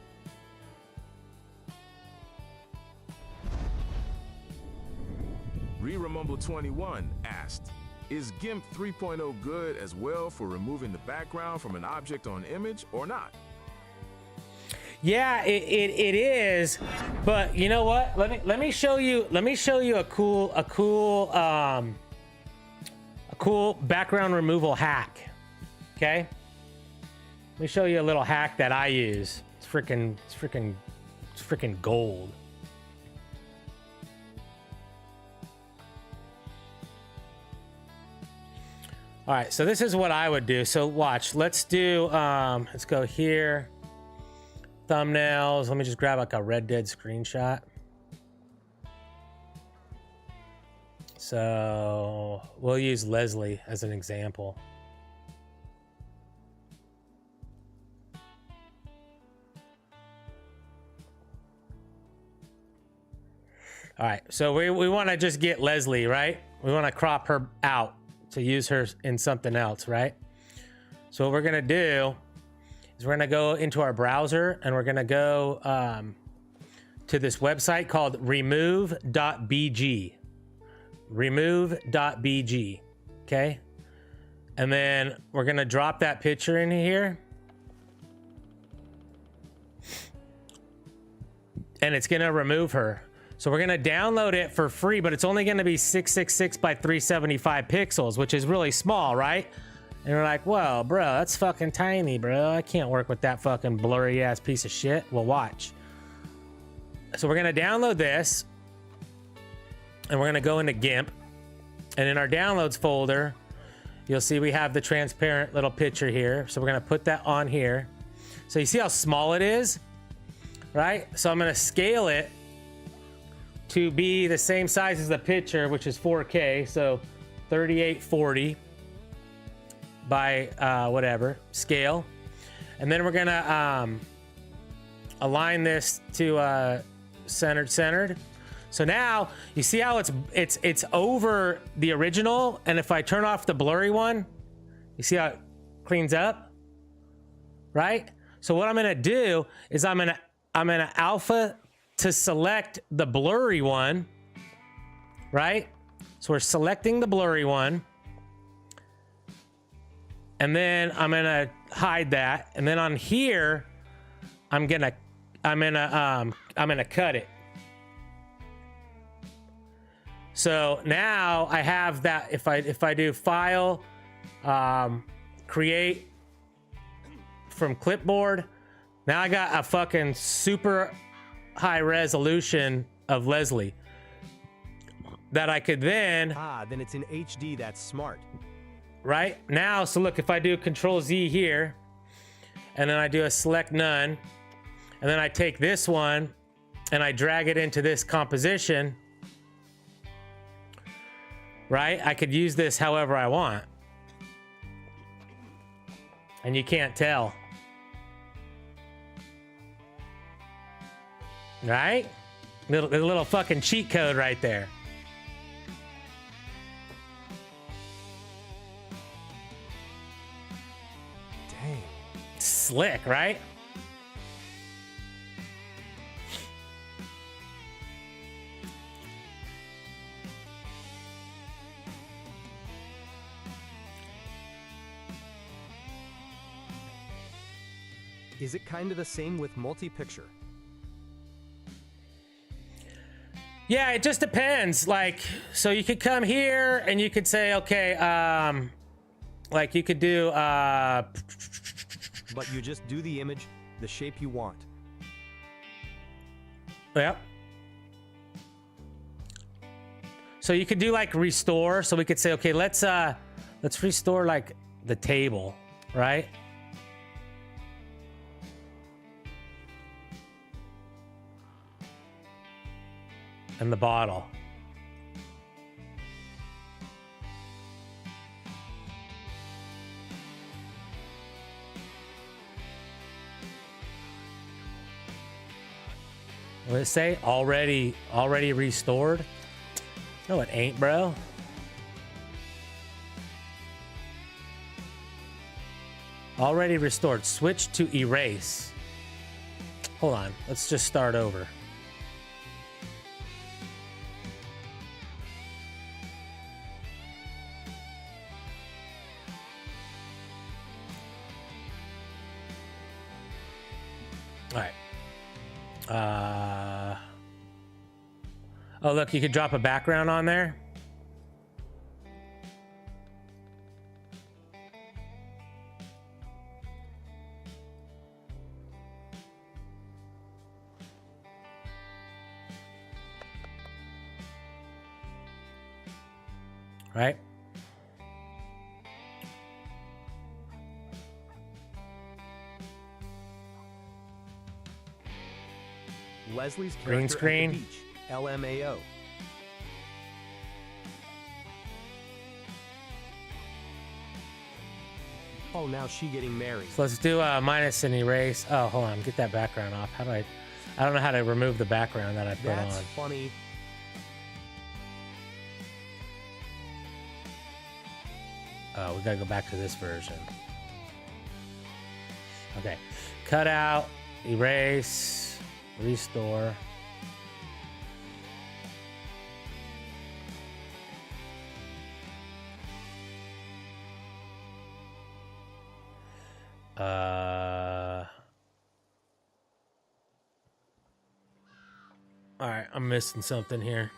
Speaker 7: Rumble 21 asked, is GIMP 3.0 good as well for removing the background from an object on image or not?
Speaker 2: Yeah, it is, but you know what? Let me show you a cool background removal hack. Okay? Let me show you a little hack that I use. It's freaking gold. All right, so this is what I would do. So watch, let's do, let's go here. Thumbnails. Let me just grab like a Red Dead screenshot. So we'll use Leslie as an example. All right, so we want to just get Leslie, right? We want to crop her out to use her in something else, right? So what we're gonna do is we're gonna go into our browser and we're gonna go to this website called remove.bg. remove.bg. Okay. And then we're going to drop that picture in here. And it's going to remove her. So we're going to download it for free, but it's only going to be 666 by 375 pixels, which is really small, right? And we're like, well, bro, that's fucking tiny, bro. I can't work with that fucking blurry ass piece of shit. Well, watch. So we're going to download this and we're going to go into GIMP, and in our downloads folder, you'll see we have the transparent little picture here. So we're going to put that on here. So you see how small it is, right? So I'm going to scale it to be the same size as the picture, which is 4K. So 3840 by whatever scale. And then we're going to align this to centered. So now you see how it's over the original, and if I turn off the blurry one, you see how it cleans up, right? So what I'm gonna do is I'm gonna alpha to select the blurry one, right? So we're selecting the blurry one, and then I'm gonna hide that, and then on here I'm gonna cut it. So now I have that. If I do file, create from clipboard, now I got a fucking super high resolution of Leslie that I could then
Speaker 6: then it's in HD. That's smart.
Speaker 2: Right now. So look, if I do Control Z here, and then I do a select none, and then I take this one and I drag it into this composition, right? I could use this however I want. And you can't tell. Right? Little fucking cheat code right there.
Speaker 6: Dang.
Speaker 2: Slick, right?
Speaker 6: Is it kind of the same with multi-picture?
Speaker 2: Yeah, it just depends. Like, so you could come here and you could say, okay, like you could do,
Speaker 6: But you just do the image, the shape you want.
Speaker 2: Yep. So you could do like restore. So we could say, okay, let's restore like the table, right? And the bottle. What did it say? Already restored? No, it ain't, bro. Already restored. Switch to erase. Hold on. Let's just start over. All right. Oh, look, you could drop a background on there. Right?
Speaker 6: Leslie's
Speaker 2: Green
Speaker 6: character
Speaker 2: screen.
Speaker 6: at the beach. LMAO. Oh, now she getting married.
Speaker 2: So let's do minus and erase. Oh, hold on. Get that background off. How do I don't know how to remove the background that I put
Speaker 6: That's
Speaker 2: on.
Speaker 6: funny.
Speaker 2: Oh, we gotta go back to this version. Okay. Cut out, erase, restore. All right, I'm missing something here.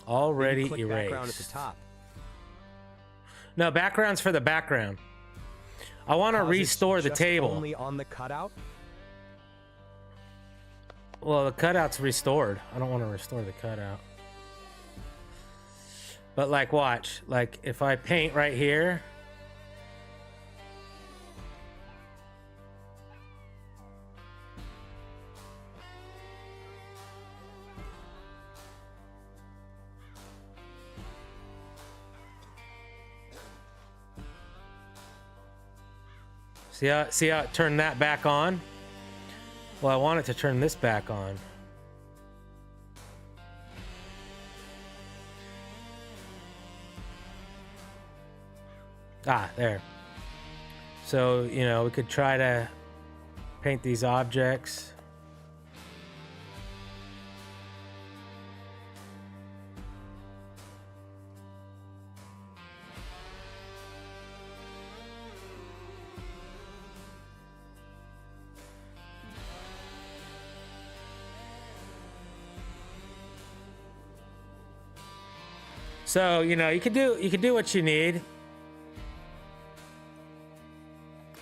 Speaker 2: Already
Speaker 6: click
Speaker 2: erased.
Speaker 6: background at the top.
Speaker 2: No, background's for the background. I want to
Speaker 6: Pause it
Speaker 2: restore the
Speaker 6: just
Speaker 2: table.
Speaker 6: Only on the cutout.
Speaker 2: Well, the cutout's restored. I don't want to restore the cutout. But like, watch. Like, if I paint right here. See how it turned that back on? Well, I want it to turn this back on. Ah, there. So, you know, we could try to paint these objects. So, you know, you could do what you need.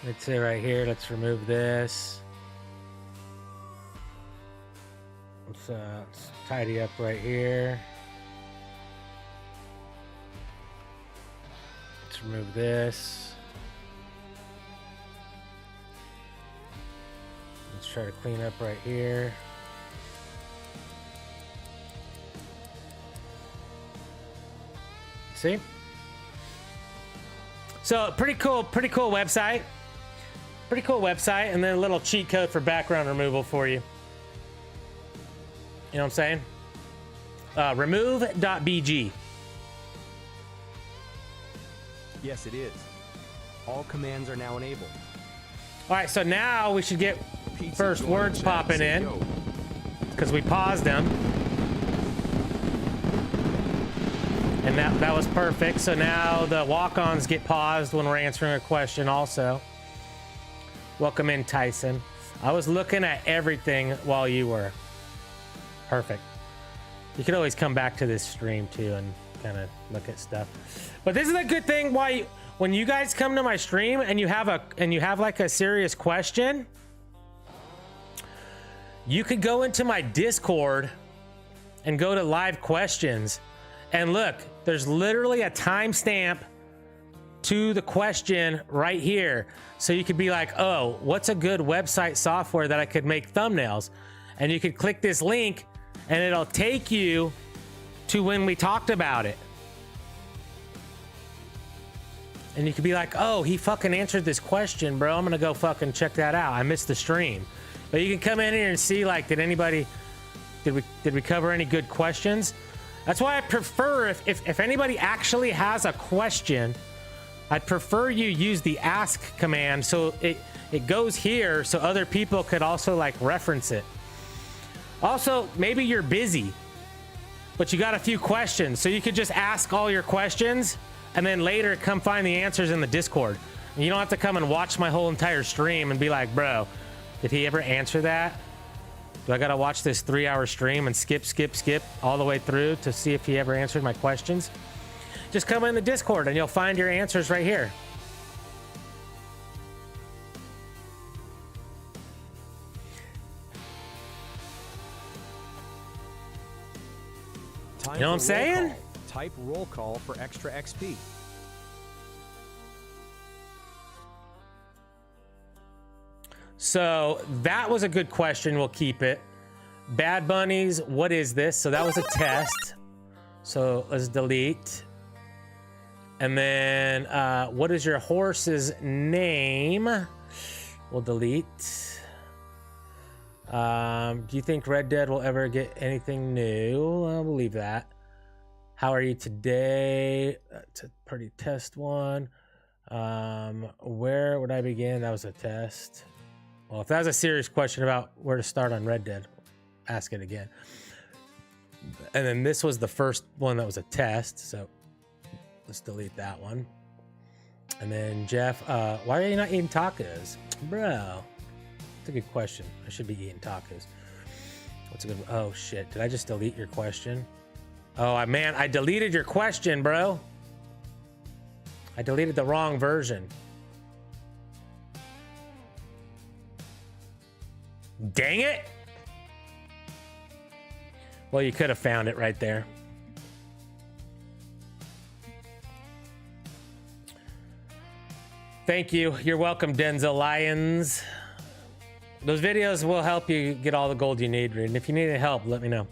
Speaker 2: Let's say right here, let's remove this. Let's tidy up right here. Let's remove this. Let's try to clean up right here. See? So pretty cool website. Pretty cool website, and then a little cheat code for background removal for you. You know what I'm saying? Remove.bg.
Speaker 6: Yes, it is. All commands are now enabled.
Speaker 2: All right, so now we should get first words popping in because we paused them. And that was perfect. So now the walk-ons get paused when we're answering a question also. Welcome in, Tyson. I was looking at everything while you were. Perfect. You could always come back to this stream too and kind of look at stuff. But this is a good thing why when you guys come to my stream and you have like a serious question, you could go into my Discord and go to live questions. And look, there's literally a timestamp to the question right here. So you could be like, oh, what's a good website software that I could make thumbnails? And you could click this link and it'll take you to when we talked about it. And you could be like, oh, he fucking answered this question, bro. I'm gonna go fucking check that out. I missed the stream. But you can come in here and see, like, did we cover any good questions? That's why I prefer if anybody actually has a question, I'd prefer you use the ask command so it goes here so other people could also like reference it. Also, maybe you're busy, but you got a few questions, so you could just ask all your questions and then later come find the answers in the Discord. And you don't have to come and watch my whole entire stream and be like, bro, did he ever answer that? Do I gotta watch this 3-hour stream and skip all the way through to see if he ever answered my questions? Just come in the Discord and you'll find your answers right here.
Speaker 6: Time
Speaker 2: you know what I'm saying?
Speaker 6: Call. Type roll call for extra XP.
Speaker 2: So that was a good question. We'll keep it. Bad Bunnies, what is this? So that was a test. So let's delete. And then what is your horse's name? We'll delete. Do you think Red Dead will ever get anything new? We'll leave that. How are you today? That's a pretty test one. Where would I begin? That was a test. Well, if that was a serious question about where to start on Red Dead, ask it again. And then this was the first one that was a test, so let's delete that one. And then Jeff, why are you not eating tacos? Bro, that's a good question. I should be eating tacos. What's a good, oh shit, did I just delete your question? Oh man, I deleted your question, bro. I deleted the wrong version. Dang it! Well, you could have found it right there. Thank you. You're welcome, Denzel Lyons. Those videos will help you get all the gold you need, and if you need any help, let me know.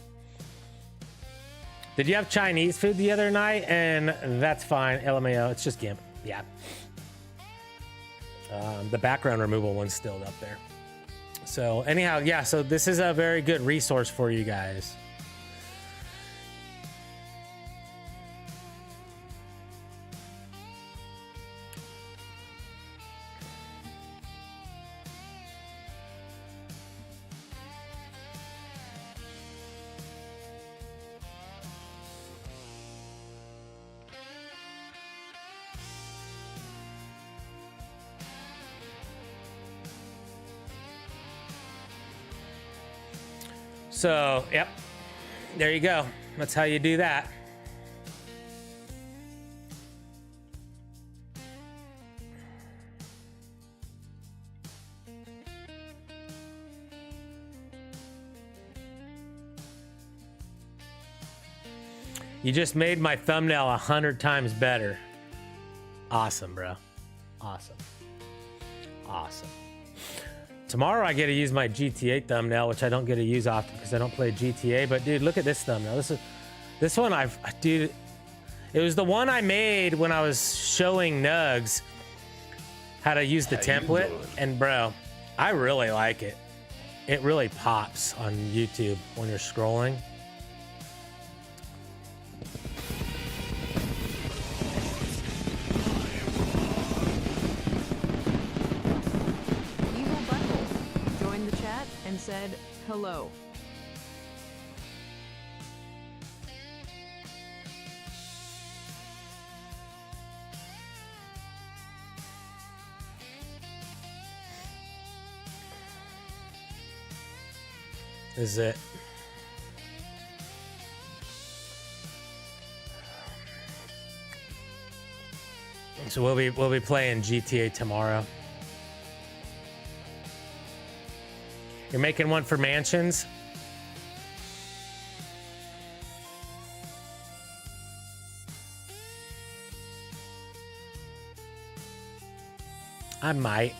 Speaker 2: Did you have Chinese food the other night? And that's fine. LMAO. It's just GIMP. Yeah. The background removal one's still up there. So anyhow, yeah. So this is a very good resource for you guys. So, yep, there you go. That's how you do that. You just made my thumbnail 100 times better. Awesome, bro. Awesome. Awesome. Tomorrow I get to use my GTA thumbnail, which I don't get to use often because I don't play GTA. But dude, look at this thumbnail. This one dude, it was the one I made when I was showing Nugs how to use the template. And bro, I really like it. It really pops on YouTube when you're scrolling.
Speaker 10: Said hello.
Speaker 2: This is it. So we'll be playing GTA tomorrow. You're making one for mansions? I might.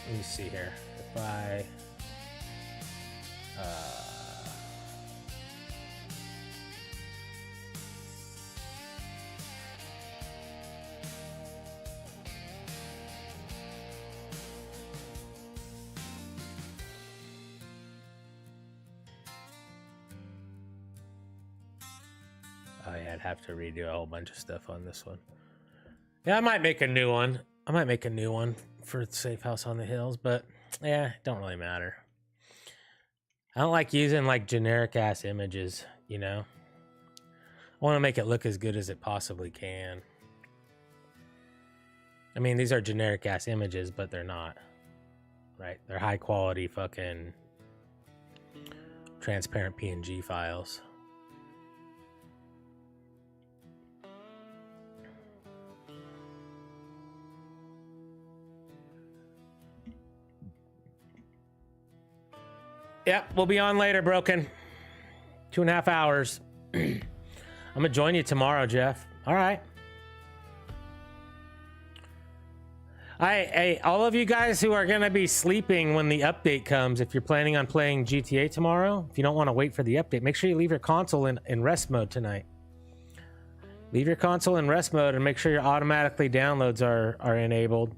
Speaker 2: Let me see here. If I oh yeah, I'd have to redo a whole bunch of stuff on this one. Yeah, I might make a new one. For Safe House on the Hills, but yeah, it don't really matter. I don't like using like generic ass images, you know? I want to make it look as good as it possibly can. I mean, these are generic ass images, but they're not, right? They're high quality fucking transparent PNG files. Yep, we'll be on later, Broken. 2.5 hours. I'm gonna join you tomorrow, Jeff. All right. Hey, all of you guys who are gonna be sleeping when the update comes, if you're planning on playing GTA tomorrow, if you don't want to wait for the update, make sure you leave your console in rest mode tonight. Leave your console in rest mode and make sure your automatically downloads are enabled.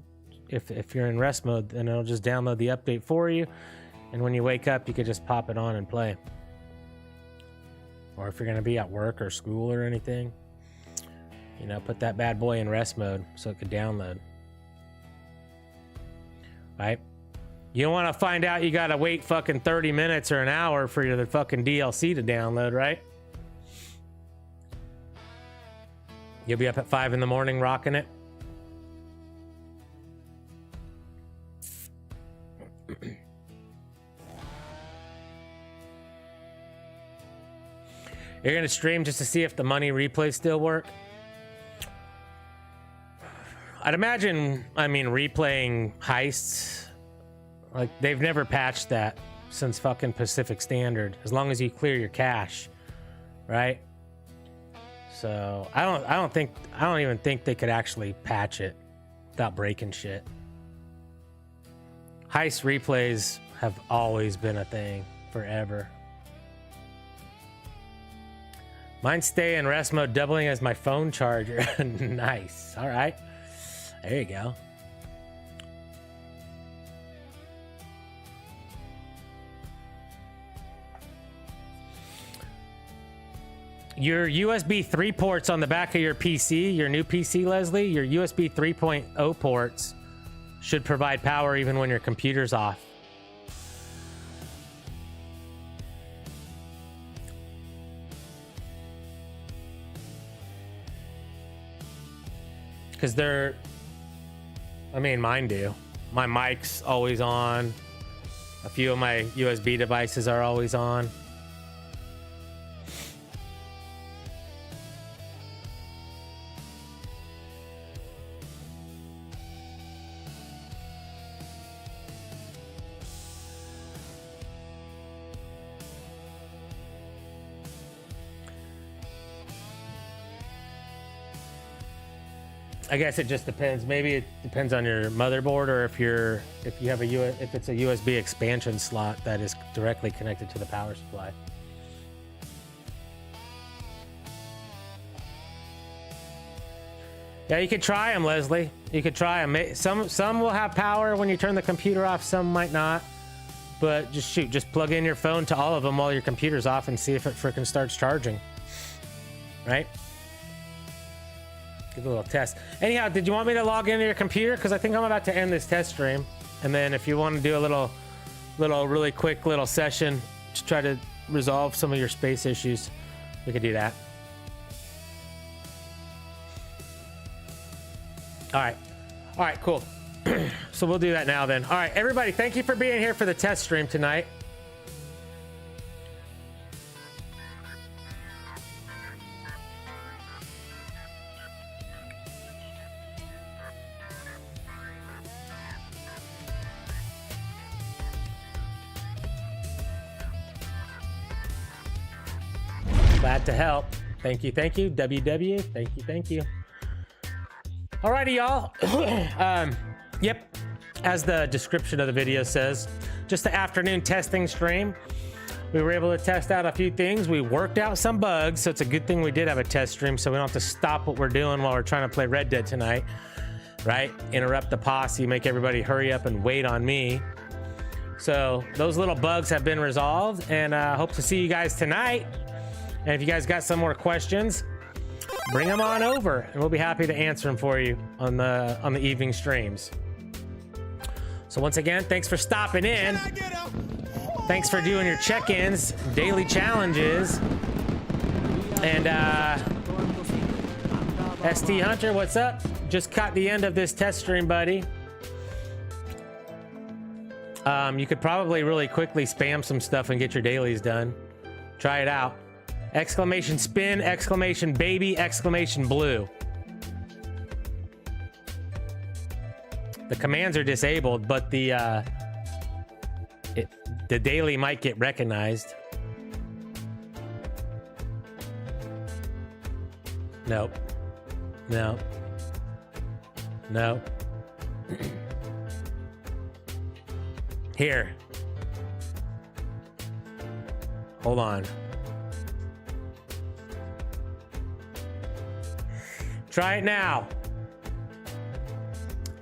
Speaker 2: If you're in rest mode, then it'll just download the update for you, and when you wake up, you can just pop it on and play. Or if you're gonna be at work or school or anything, you know, put that bad boy in rest mode so it could download. Right? You don't want to find out you gotta wait fucking 30 minutes or an hour for your fucking DLC to download, right? You'll be up at 5 in the morning rocking it. You're gonna stream just to see if the money replays still work? I'd imagine, I mean, replaying heists, like, they've never patched that since fucking Pacific Standard, as long as you clear your cache, right? So I don't even think they could actually patch it without breaking shit. Heist replays have always been a thing forever. Mine stay in rest mode, doubling as my phone charger. Nice. All right. There you go. Your USB 3 ports on the back of your PC, your new PC, Leslie, your USB 3.0 ports should provide power even when your computer's off. Because they're, I mean, mine do. My mic's always on. A few of my USB devices are always on. I guess it just depends. Maybe it depends on your motherboard, or if you have if it's a USB expansion slot that is directly connected to the power supply. Yeah, you could try them, Leslie. You could try them. Some will have power when you turn the computer off. Some might not. But just plug in your phone to all of them while your computer's off and see if it frickin' starts charging. Right? Give a little test. Anyhow, did you want me to log into your computer? Because I think I'm about to end this test stream. And then if you want to do a little really quick little session to try to resolve some of your space issues, we could do that. All right, cool. So we'll do that now then. All right, everybody, thank you for being here for the test stream tonight. Glad to help. Thank you, WW. Thank you. Alrighty, y'all. Yep, as the description of the video says, just the afternoon testing stream. We were able to test out a few things. We worked out some bugs, so it's a good thing we did have a test stream, so we don't have to stop what we're doing while we're trying to play Red Dead tonight, right? Interrupt the posse, make everybody hurry up and wait on me. So those little bugs have been resolved, and hope to see you guys tonight. And if you guys got some more questions, bring them on over, and we'll be happy to answer them for you on the evening streams. So once again, thanks for stopping in. Thanks for doing your check-ins, daily challenges, and ST Hunter, what's up? Just caught the end of this test stream, buddy. You could probably really quickly spam some stuff and get your dailies done. Try it out. Exclamation spin, exclamation baby, exclamation blue. The commands are disabled, but the daily might get recognized. Nope. No. No. Here. Hold on. Try it now.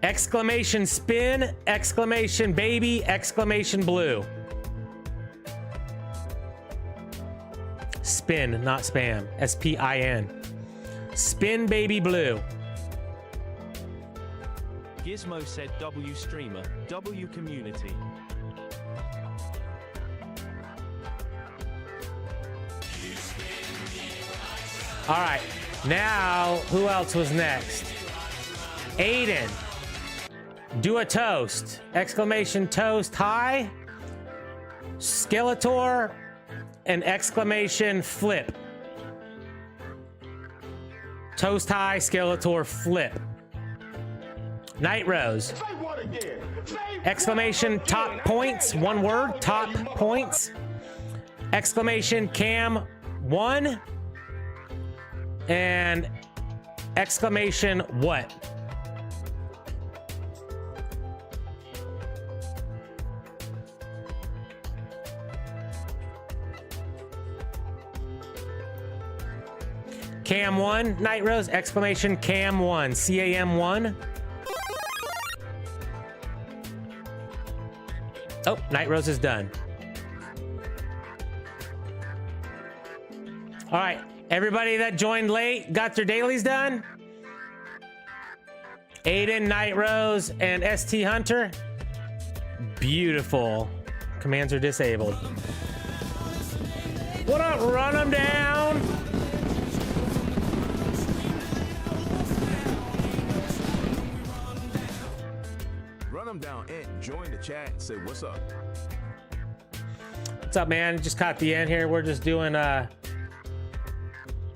Speaker 2: Exclamation spin, exclamation baby, exclamation blue. Spin, not spam. S-P-I-N. Spin baby blue.
Speaker 15: Gizmo said W streamer, W community.
Speaker 2: All right, now who else was next? Aiden. Do a toast. Exclamation toast high. Skeletor and exclamation flip. Toast high, Skeletor flip. Night Rose. Exclamation top points, one word, top points. Exclamation cam 1. And exclamation what? Cam 1, Night Rose, exclamation cam 1, C-A-M 1. Oh, Night Rose is done. All right, everybody that joined late, got their dailies done? Aiden, Night Rose, and ST Hunter. Beautiful. Commands are disabled. What up, run them down?
Speaker 7: Run them down and join the chat and say what's up.
Speaker 2: What's up, man? Just caught the end here. We're just doing a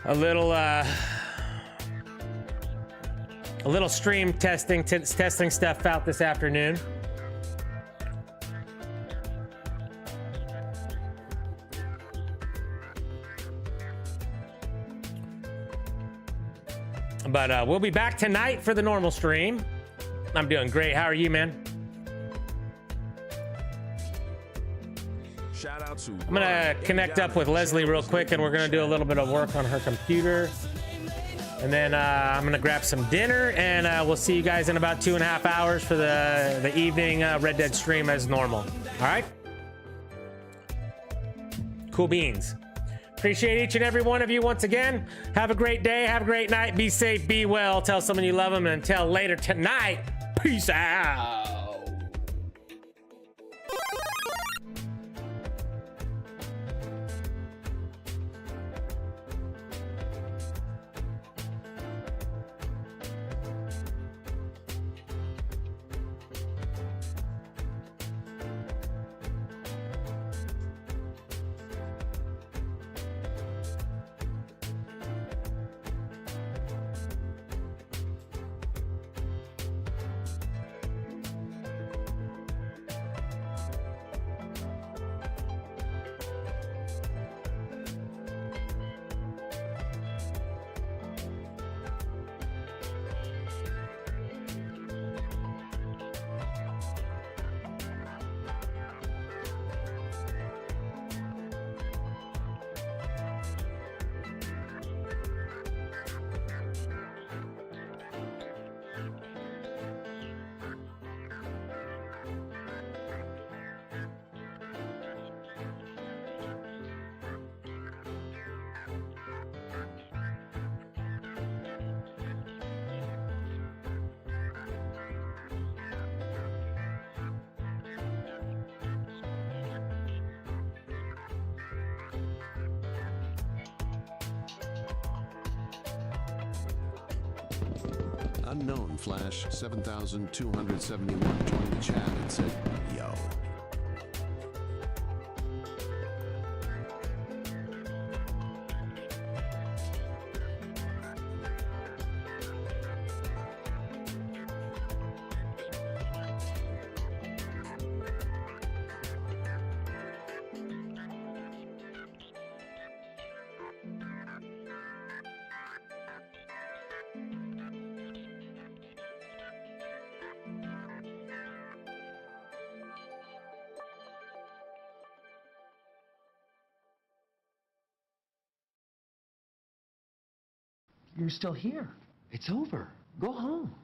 Speaker 2: little stream testing stuff out this afternoon. But we'll be back tonight for the normal stream. I'm doing great. How are you, man?
Speaker 7: Shout out to
Speaker 2: I'm gonna connect up with Leslie real quick, and we're gonna do a little bit of work on her computer. And then I'm gonna grab some dinner, and we'll see you guys in about 2.5 hours for the evening Red Dead stream as normal. All right? Cool beans. Appreciate each and every one of you once again. Have a great day. Have a great night. Be safe. Be well. Tell someone you love them. And until later tonight, peace out.
Speaker 14: Unknown Flash 7271 joined the chat and said, yo.
Speaker 16: You're still here. It's over. Go home.